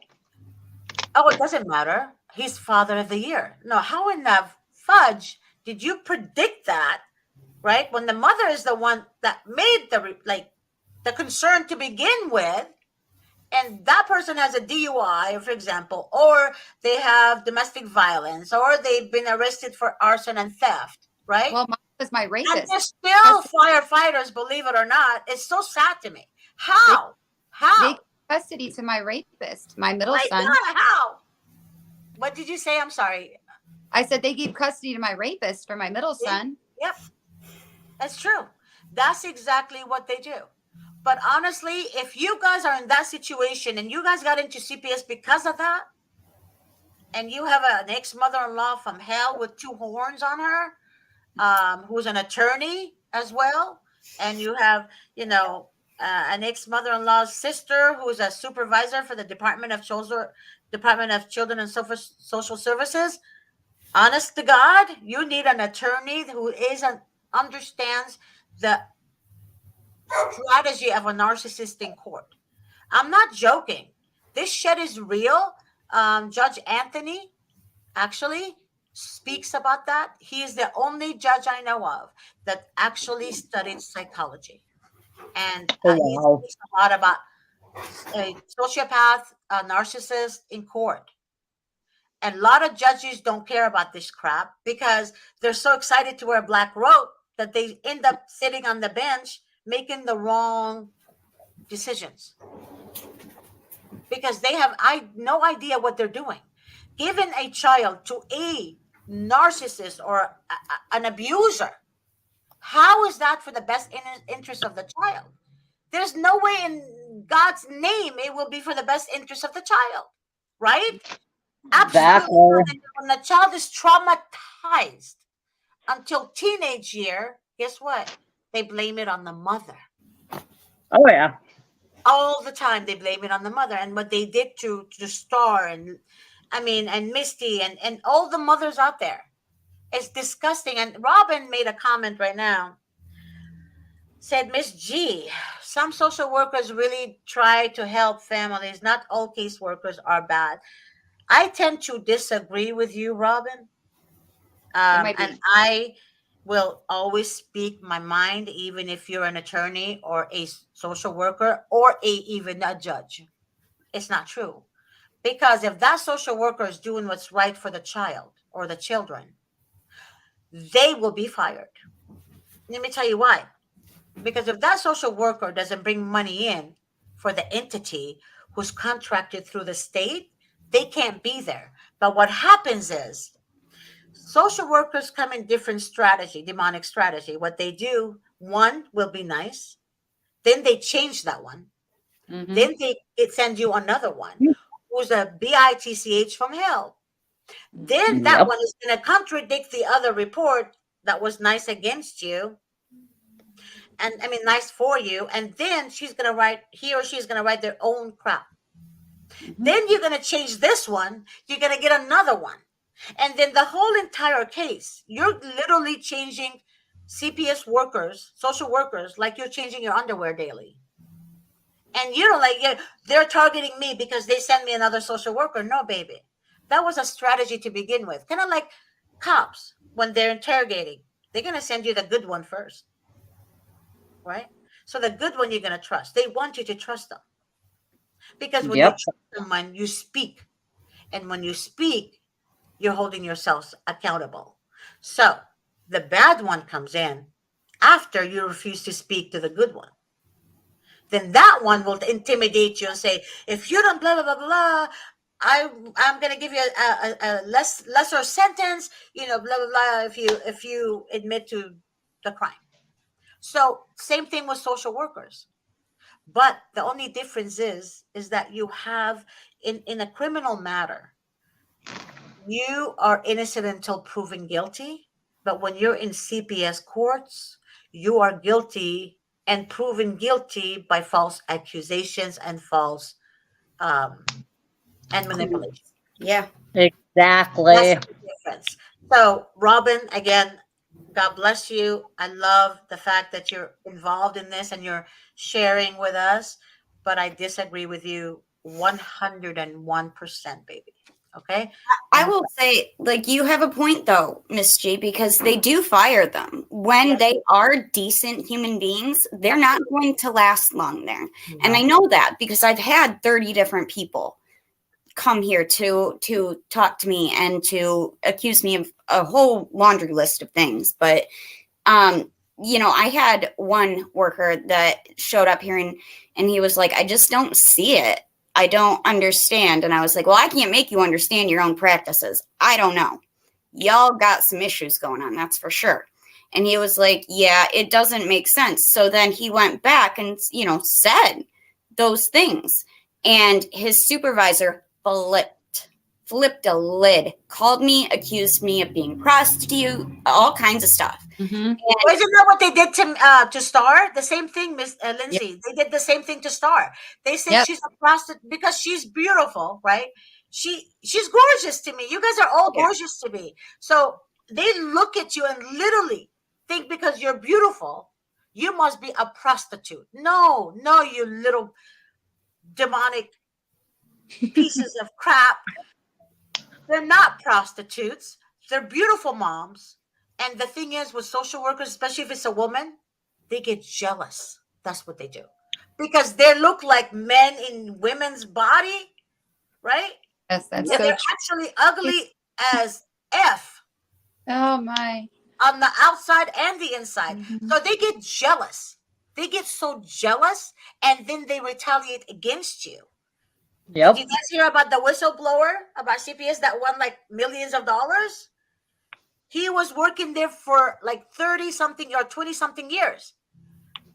Oh, it doesn't matter. He's father of the year. No, how in the fudge did you predict that, right? When the mother is the one that made the concern to begin with, and that person has a DUI, for example, or they have domestic violence, or they've been arrested for arson and theft, right? Well, mine was my And rapist. they're still firefighters, believe it or not. It's so sad to me. How? They How? gave custody to my rapist, my middle My son. God, how? What did you say? I'm sorry. I said they gave custody to my rapist for my middle son. Yep, that's true. That's exactly what they do. But honestly, if you guys are in that situation and you guys got into CPS because of that, and you have an ex-mother-in-law from hell with two horns on her, who's an attorney as well, and you have, an ex-mother-in-law's sister who's a supervisor for the Department of Children and Social Services. Honest to God, you need an attorney who understands the strategy of a narcissist in court. I'm not joking. This shit is real. Judge Anthony actually speaks about that. He is the only judge I know of that actually studied psychology. And he Wow. speaks a lot about a sociopath, a narcissist in court. And a lot of judges don't care about this crap because they're so excited to wear a black robe that they end up sitting on the bench making the wrong decisions because they have no idea what they're doing. Giving a child to a narcissist or an abuser, how is that for the best interest of the child? There's no way in God's name it will be for the best interest of the child, right? Absolutely. Exactly. When the child is traumatized until teenage year, guess what? They blame it on the mother. Oh yeah. All the time they blame it on the mother and what they did to Star and Misty and all the mothers out there. It's disgusting. And Robin made a comment right now. Said, Miss G, some social workers really try to help families. Not all caseworkers are bad. I tend to disagree with you, Robin. might be. And I will always speak my mind, even if you're an attorney or a social worker or even a judge. It's not true. Because if that social worker is doing what's right for the child or the children, they will be fired. Let me tell you why. Because if that social worker doesn't bring money in for the entity who's contracted through the state, they can't be there. But what happens is social workers come in different strategy, demonic strategy. What they do, one will be nice, then they change that one. Mhm. Then it sends you another one who's a bitch from hell. Then that Yep. one is going to contradict the other report that was nice against you, and I mean nice for you, and then he or she's going to write their own crap. Then you're going to change this one, you're going to get another one, and then the whole entire case, you're literally changing CPS workers, social workers, like you're changing your underwear daily. And you know, like, yeah, they're targeting me because they send me another social worker. No, baby, that was a strategy to begin with. Kind of like cops when they're interrogating, they're going to send you the good one first, right? So the good one you're going to trust. They want you to trust them because when you Yep. trust someone, you speak, and when you speak, you're holding yourselves accountable. So the bad one comes in after you refuse to speak to the good one. Then that one will intimidate you and say, if you don't blah blah blah blah, I'm gonna give you a lesser sentence, you know, blah blah blah, if you admit to the crime. So same thing with social workers. But the only difference is that you have in a criminal matter, you are innocent until proven guilty. But when you're in CPS courts, you are guilty and proven guilty by false accusations and false um, and manipulation. Yeah. Exactly. That's the difference. So, Robin, again, God bless you. I love the fact that you're involved in this and you're sharing with us, but I disagree with you 101%, baby. Okay? I And will say, like, you have a point though, Miss G, because they do fire them. When yes, they are decent human beings, they're not going to last long there. And I no. know that because I've had 30 different people come here to talk to me and to accuse me of a whole laundry list of things. But I had one worker that showed up here and he was like, I just don't see it. I don't understand. And I was like, well, I can't make you understand your own practices. I don't know. Y'all got some issues going on, that's for sure. And he was like, yeah, it doesn't make sense. So then he went back and, said those things. And his supervisor flipped a lid, called me, accused me of being prostitute, all kinds of stuff. Mhm. Well, isn't that what they did to Star? The same thing, Miss Lindsay. They did the same thing to Star. They said Yep. she's a prostitute because she's beautiful, right? She's gorgeous to me. You guys are all Yeah. gorgeous to me. So they look at you and literally think because you're beautiful, you must be a prostitute. No, no, you little demonic pieces of crap. They're not prostitutes. They're beautiful moms. And the thing is, with social workers, especially if it's a woman, they get jealous. That's what they do. Because they look like men in women's body, right? Yes, that's And so they're true. actually ugly as F Oh my. on the outside and the inside. Mhm. So they get jealous. They get so jealous and then they retaliate against you. Did you Yep. guys hear about the whistleblower about CPS that won like millions of dollars? He was working there for like 30 something or 20 something years.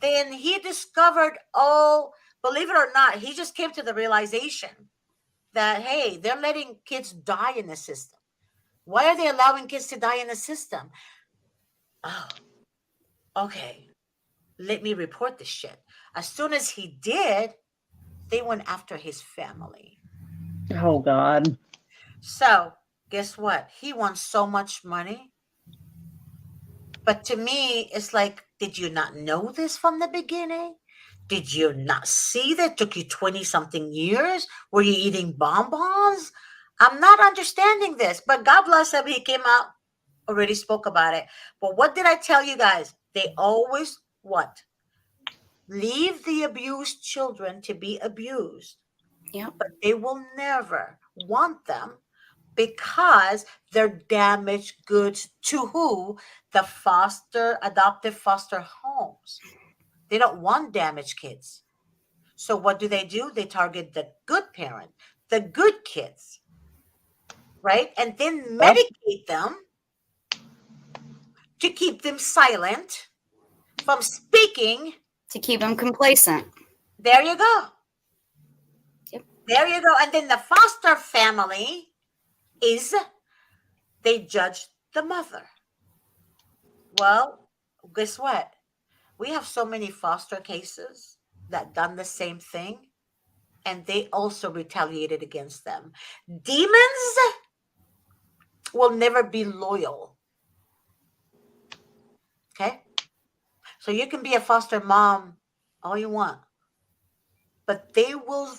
Then he discovered, oh, believe it or not, he just came to the realization that, hey, they're letting kids die in the system. Why are they allowing kids to die in the system? Oh, okay. Let me report this shit. As soon as he did, they went after his family. Oh God. So, guess what? He won so much money. But to me, it's like, did you not know this from the beginning? Did you not see that it took you 20 something years? Were you eating bonbons? I'm not understanding this. But God bless him, he came out, already spoke about it. But what did I tell you guys? They always what? Leave the abused children to be abused, Yep. but they will never want them because they're damaged goods to who? The adoptive foster homes. They don't want damaged kids. So what do? They target the good parent, the good kids, right? And then Yep. medicate them to keep them silent from speaking. To keep them complacent. There you go. Yep. There you go. And then the foster family is they judge the mother. Well, guess what? We have so many foster cases that done the same thing, and they also retaliated against them. Demons will never be loyal. Okay? So you can be a foster mom all you want, but they will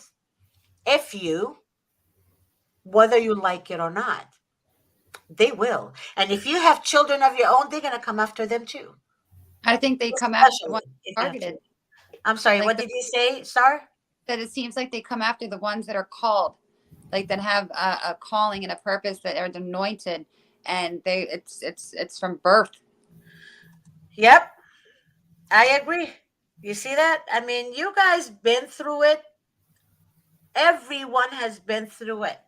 F you whether you like it or not. They will. And if you have children of your own, they're going to come after them too. I think they come after the Especially ones if you have targeted. children. I'm sorry, Like what did you say, Star? that it seems like they come after the ones that are called, like that have a calling and a purpose, that are anointed, and it's from birth. Yep, I agree. You see that? I mean, you guys been through it. Everyone has been through it.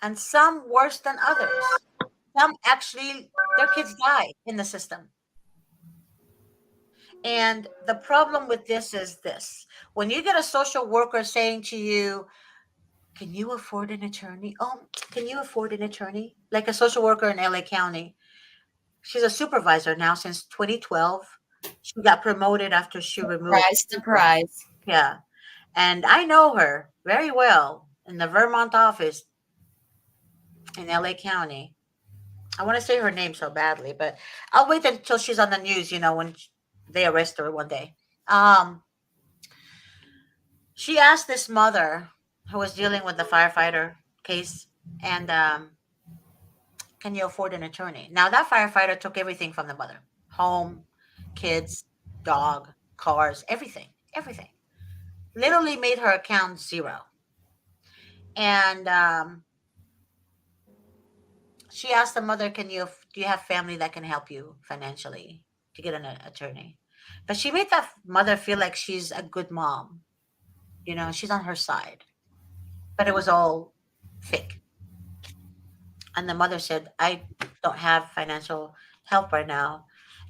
And some worse than others. Some actually their kids die in the system. And the problem with this is this. When you get a social worker saying to you, "Can you afford an attorney?" "Oh, can you afford an attorney?" Like a social worker in LA County. She's a supervisor now since 2012. She got promoted after she removed. Surprise, surprise. Yeah. And I know her very well in the Vermont office in LA County. I want to say her name so badly, but I'll wait until she's on the news, when they arrest her one day. Um, she asked this mother who was dealing with the firefighter case, and can you afford an attorney? Now, that firefighter took everything from the mother: home, kids, dog, cars, everything, everything. Literally made her account zero. And she asked the mother, do you have family that can help you financially to get an attorney? But she made that mother feel like she's a good mom. She's on her side. But it was all fake. And the mother said, I don't have financial help right now.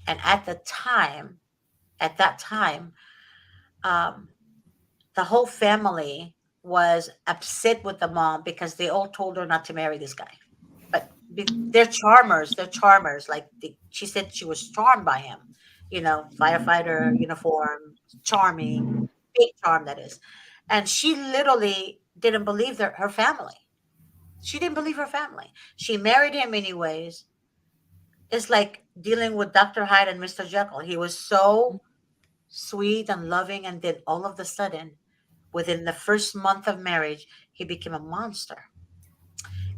And at that time, um, the whole family was upset with the mom because they all told her not to marry this guy. But they're charmers. They're charmers. Like she said, she was charmed by him. Firefighter uniform, charming, big charm that is. And she literally didn't believe her family. She didn't believe her family. She married him anyways. It's like dealing with Dr. Hyde and Mr. Jekyll. He was so sweet and loving, and then all of a sudden, within the first month of marriage, he became a monster.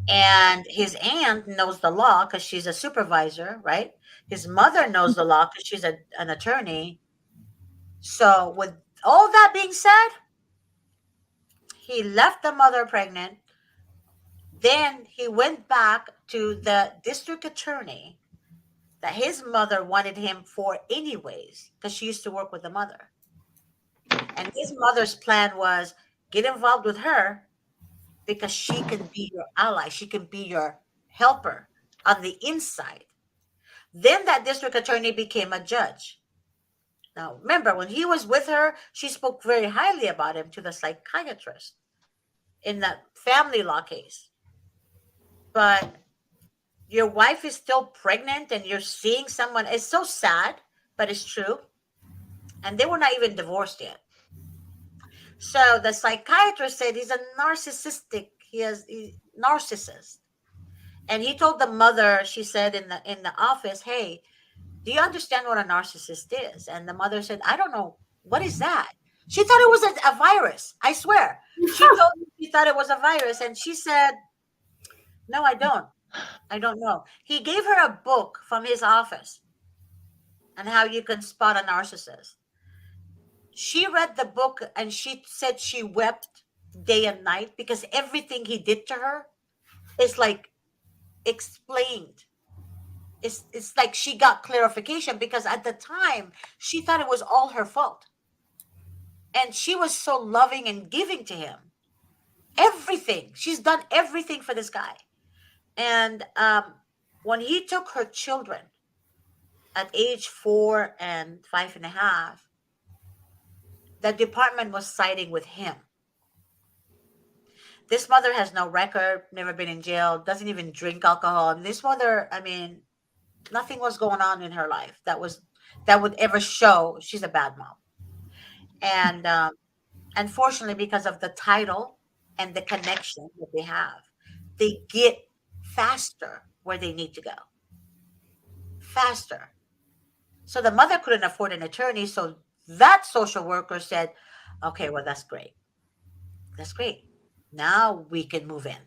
And his aunt knows the law because she's a supervisor, right? His mother knows the law because she's an attorney. So, with all that being said, he left the mother pregnant. Then he went back to the district attorney that his mother wanted him for, anyways, because she used to work with the mother. And his mother's plan was get involved with her because she can be your ally, she can be your helper on the inside. Then that district attorney became a judge. Now, remember, when he was with her, she spoke very highly about him to the psychiatrist in that family law case. But your wife is still pregnant and you're seeing someone, it's so sad, but it's true. And they were not even divorced yet. So the psychiatrist said he's a narcissistic, narcissist. And he told the mother, she said in the office, "Hey, do you understand what a narcissist is?" And the mother said, "I don't know. What is that?" She thought it was a virus. I swear. She told me she thought it was a virus. And she said, "No, I don't. I don't know." He gave her a book from his office on how you can spot a narcissist. She read the book and she said she wept day and night because everything he did to her is like explained. It's like she got clarification because at the time she thought it was all her fault. And she was so loving and giving to him. Everything. She's done everything for this guy. And when he took her children at age 4 and 5.5, the department was siding with him. This mother has no record, never been in jail, doesn't even drink alcohol. And this mother, I mean, nothing was going on in her life that would ever show she's a bad mom. And unfortunately, because of the title and the connection that they get faster where they need to go. Faster. So the mother couldn't afford an attorney. So that social worker said, okay, well, that's great. That's great. Now we can move in.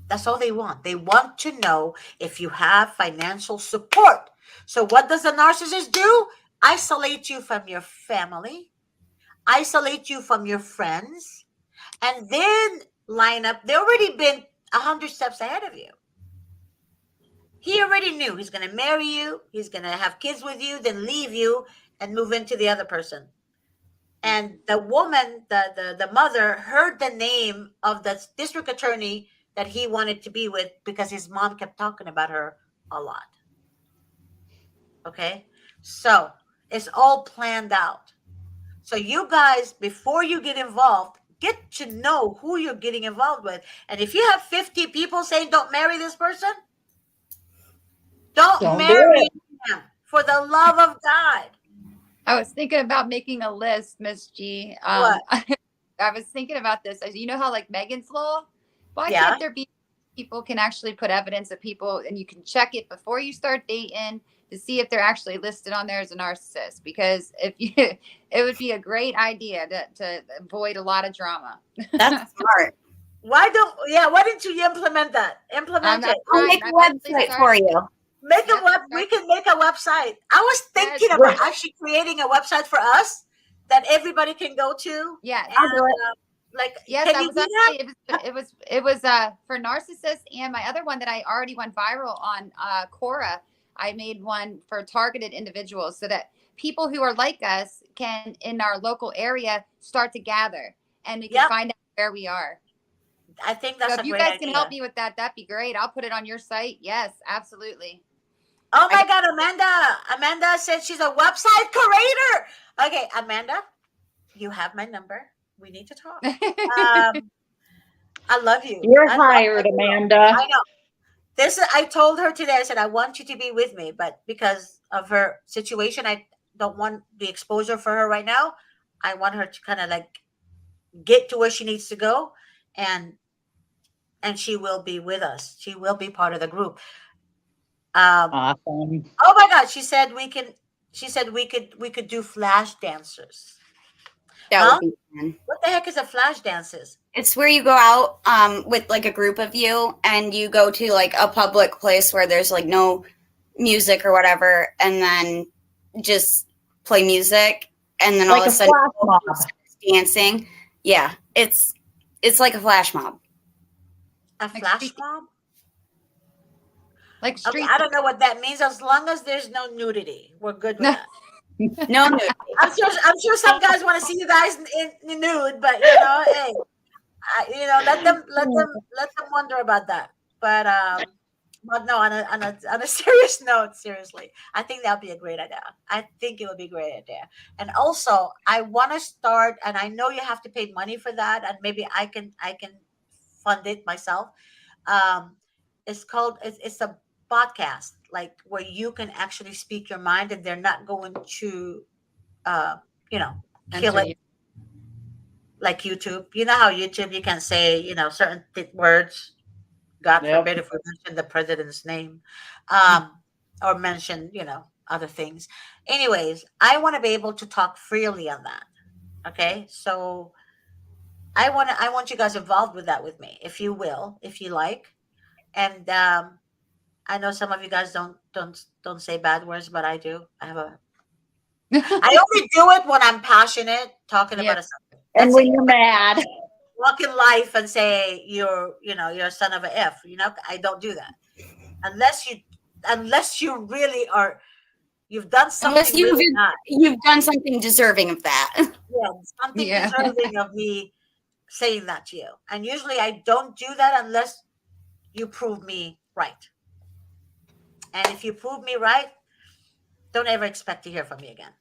That's all they want. They want to know if you have financial support. So what does the narcissist do? Isolate you from your family, isolate you from your friends, and then line up. They already been 100 steps ahead of you. He already knew he's going to marry you, he's going to have kids with you, then leave you and move into the other person. And the woman, the mother, heard the name of the district attorney that he wanted to be with because his mom kept talking about her a lot. Okay? So it's all planned out. So you guys, before you get involved, get to know who you're getting involved with. And if you have 50 people saying don't marry this person, don't Don't do marry it. him for the love of God. I was thinking about making a list, Miss G. What? I was thinking about this. You know how like Megan's Law? Why Yeah. can't there be people can actually put evidence of people and you can check it before you start dating to see if they're actually listed on there as a narcissist? Because if you, it would be a great idea to avoid a lot of drama. That's smart. Why didn't you implement that? Implement it. I'll make a website for you. We can make a website. I was thinking about actually creating a website for us that everybody can go to. Yes. I'll do it. Yes, can I you was do that? actually, it was for narcissists, and my other one that I already went viral on, Quora. I made one for targeted individuals so that people who are like us can, in our local area, start to gather and we can find out where we are. I think that's So if you guys can help me with that, that'd be great. I'll put it on your site. Yes, absolutely. Oh my God, Amanda said she's a website creator. Okay, Amanda, you have my number. We need to talk. I love you. You're hired, Amanda. I know. I told her today, I said, I want you to be with me, but because of her situation, I don't want the exposure for her right now. I want her to kind of like get to where she needs to go, and she will be with us. She will be part of the group. Awesome. Oh my God, she said we could do flash dancers. That would be fun. What the heck is a flash dances? It's where you go out with like a group of you and you go to like a public place where there's like no music or whatever, and then just play music, and then all of a sudden dancing. Yeah, it's like a flash mob. A flash mob? Like street. Okay, I don't know what that means. As long as there's no nudity, we're good with that. No nudity. I'm sure some guys want to see you guys in nude, but hey, let them wonder about that. But no, on a serious note, seriously, I think that would be a great idea. I think it would be a great idea. And also, I want to start, and I know you have to pay money for that, and maybe I can fund it myself. It's a podcast, like where you can actually speak your mind, and they're not going to kill it like YouTube. You know how YouTube, you can say certain words, God forbid if we mention the president's name, or mention other things. Anyways, I want to be able to talk freely on that. Okay, so I want you guys involved with that with me, if you will, if you like. And I know some of you guys don't say bad words, but I do. I only do it when I'm passionate, talking about a subject. And when you're mad. Walk in life and say you're a son of a F. I don't do that unless you really are You've done something Unless really bad. you've done something deserving of that. Yeah, something Yeah. deserving of me saying that to you. And usually I don't do that unless you prove me right. And if you prove me right, don't ever expect to hear from me again.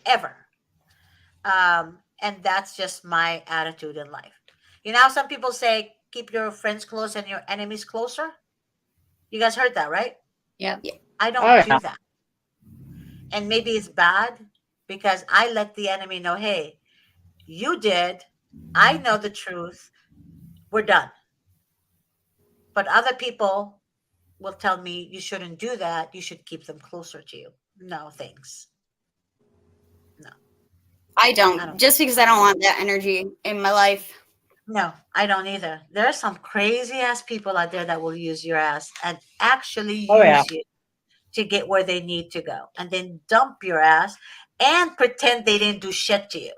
Ever. And that's just my attitude in life. You know, how some people say keep your friends close and your enemies closer. You guys heard that, right? Yep. I Oh, don't do yeah. that. And maybe it's bad because I let the enemy know, hey, you did. I know the truth. We're done. But other people will tell me you shouldn't do that. You should keep them closer to you. No, thanks. No, I I don't, don't. just because I don't want that energy in my life. No, I don't either. There are some crazy ass people out there that will use your ass and actually Oh, yeah. use you to get where they need to go and then dump your ass and pretend they didn't do shit to you.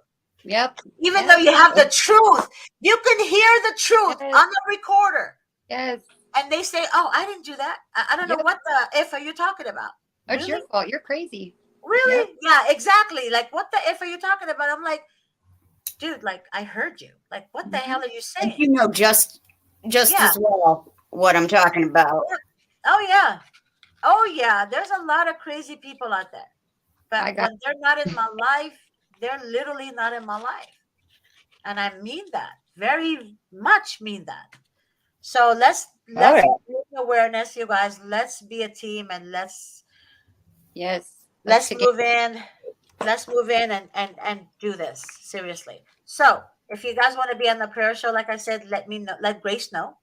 Yep. Even Yep. though you have the truth, you can hear the truth Yes. on the recorder. Yes. And they say, oh, I didn't do that. I don't know Yep. what the F are you talking about? It's your Really? fault. You're crazy. Really? Yep. Yeah, exactly. Like, what the F are you talking about? I'm like, dude, like, I heard you. Like, what the Mhm. hell are you And saying? you know just Yeah. as well what I'm talking about. Oh, yeah. Oh, yeah. There's a lot of crazy people out there. But I got when they're not in my life, they're literally not in my life. And I mean that. Very much mean that. So let's Oh, yeah. bring awareness, you guys. Let's be a team and yes. let's together. move in. Let's move in and do this seriously. So if you guys want to be on the prayer show, like I said, let me know. Let Grace know.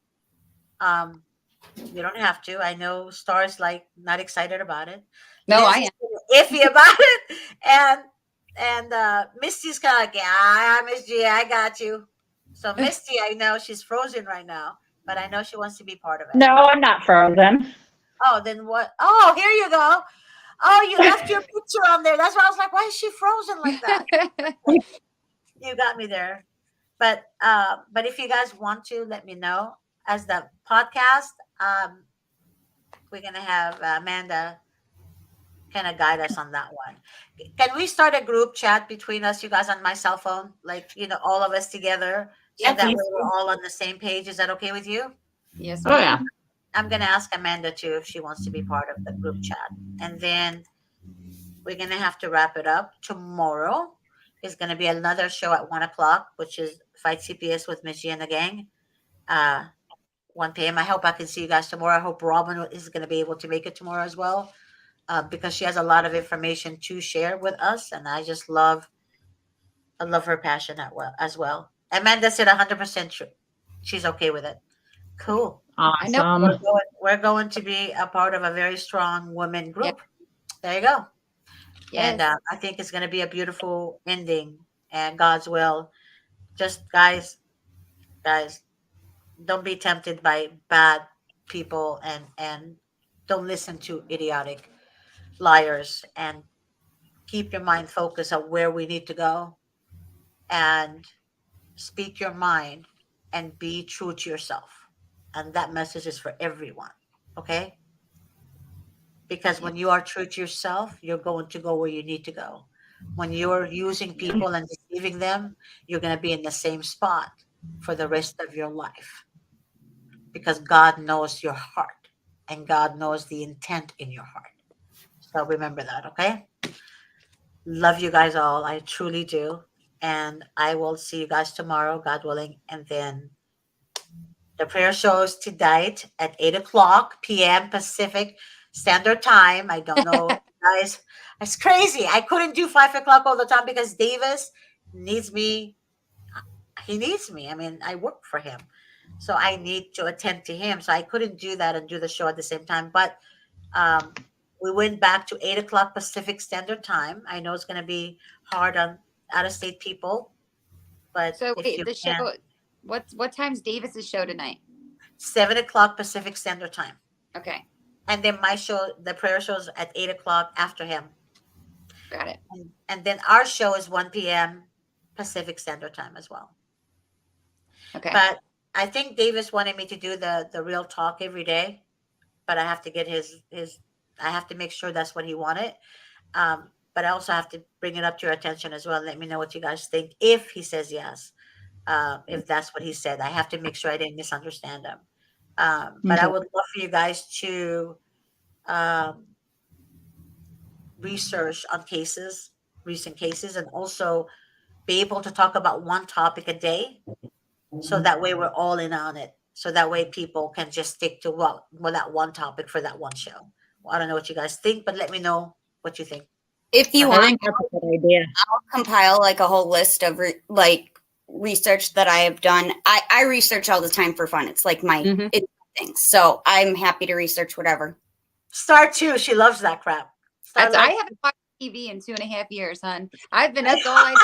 Um, you don't have to. I know Star's like not excited about it. No, I Lindsay's am. iffy about it, and Misty's kind of like, yeah, Miss G, I got you. So Misty, I know she's frozen right now, but I know she wants to be part of it. No, I'm not frozen. Oh, then what? Oh, here you go. Oh, you left your picture on there. That's why I was like, why is she frozen like that? You got me there. But if you guys want to, let me know. As the podcast, we're gonna have Amanda kind of guide us on that one. Can we start a group chat between us, you guys, on my cell phone? Like, all of us together, so Yeah, that please. way we're all on the same page. Is that okay with you? yes, Oh, yeah. I'm gonna ask Amanda too if she wants to be part of the group chat, and then we're gonna have to wrap it up. Tomorrow is gonna be another show at 1 o'clock, which is Fight CPS with Miss G and the gang. 1 p.m. I hope I can see you guys tomorrow. I hope Robin is going to be able to make it tomorrow as well, because she has a lot of information to share with us, and I love her passion as well. Amanda said 100% true. She's okay with it. Cool. I know. Awesome. We're going to be a part of a very strong women Yeah. group. There you go. And Yes. I think it's going to be a beautiful ending, and God's will. Just guys, don't be tempted by bad people, and don't listen to idiotic liars, and keep your mind focused on where we need to go, and speak your mind and be true to yourself. And that message is for everyone. Okay? Because Yeah. when you are true to yourself, you're going to go where you need to go. When you're using people and deceiving them, you're going to be in the same spot for the rest of your life, because God knows your heart and God knows the intent in your heart. So remember that, okay? Love you guys all. I truly do. And I will see you guys tomorrow, God willing. And then the prayer shows tonight at 8 o'clock p.m. Pacific Standard Time. I don't know, guys. It's crazy. I couldn't do 5 o'clock all the time because Davis needs me. He needs me. I mean, I work for him. So I need to attend to him. So I couldn't do that and do the show at the same time. But um, we went back to 8 o'clock Pacific Standard Time. I know it's going to be hard on out of state people, but So if wait, you the show. can, What time's Davis's show tonight? 7 o'clock Pacific Standard Time. Okay, And then my show, the prayer shows at 8 o'clock after him. got it. And then our show is 1 p.m. Pacific Standard Time as well. Okay. But I think Davis wanted me to do the real talk every day, but I have to get his I have to make sure that's what he wanted. But I also have to bring it up to your attention as well. Let me know what you guys think if he says yes. If that's what he said, I have to make sure I didn't misunderstand him. But I Okay. would love for you guys to um, research on cases, recent cases, and also be able to talk about one topic a day. So that way we're all in on it. So that way people can just stick to that one topic for that one show. Well, I don't know what you guys think, but let me know what you think. If you I want, think that's a good idea. I'll compile like a whole list of research that I have done. I research all the time for fun. It's like my Mhm. it's my thing. So I'm happy to research whatever. Star too, she loves that crap. Star That's I loves haven't watched TV in 2.5 years, hon. That's all I.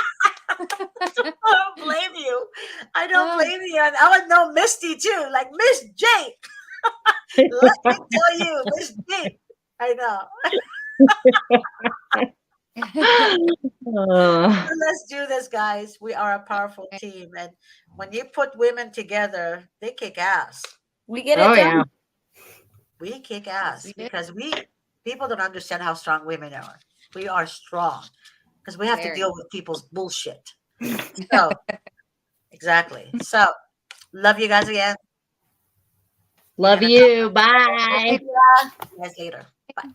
I don't blame you. I don't Oh, blame you. And I would know Misty too, like Miss J. Let me tell you, Miss J. I know. Uh, So let's do this, guys. We are a powerful team. And when you put women together, they kick ass. We get oh it done. yeah. We kick yes, ass we did. because people don't understand how strong women are. We are strong because we have to Very. deal with people's bullshit. So exactly. So love you guys again. We're Love gonna you. talk Bye. to you guys later. Bye.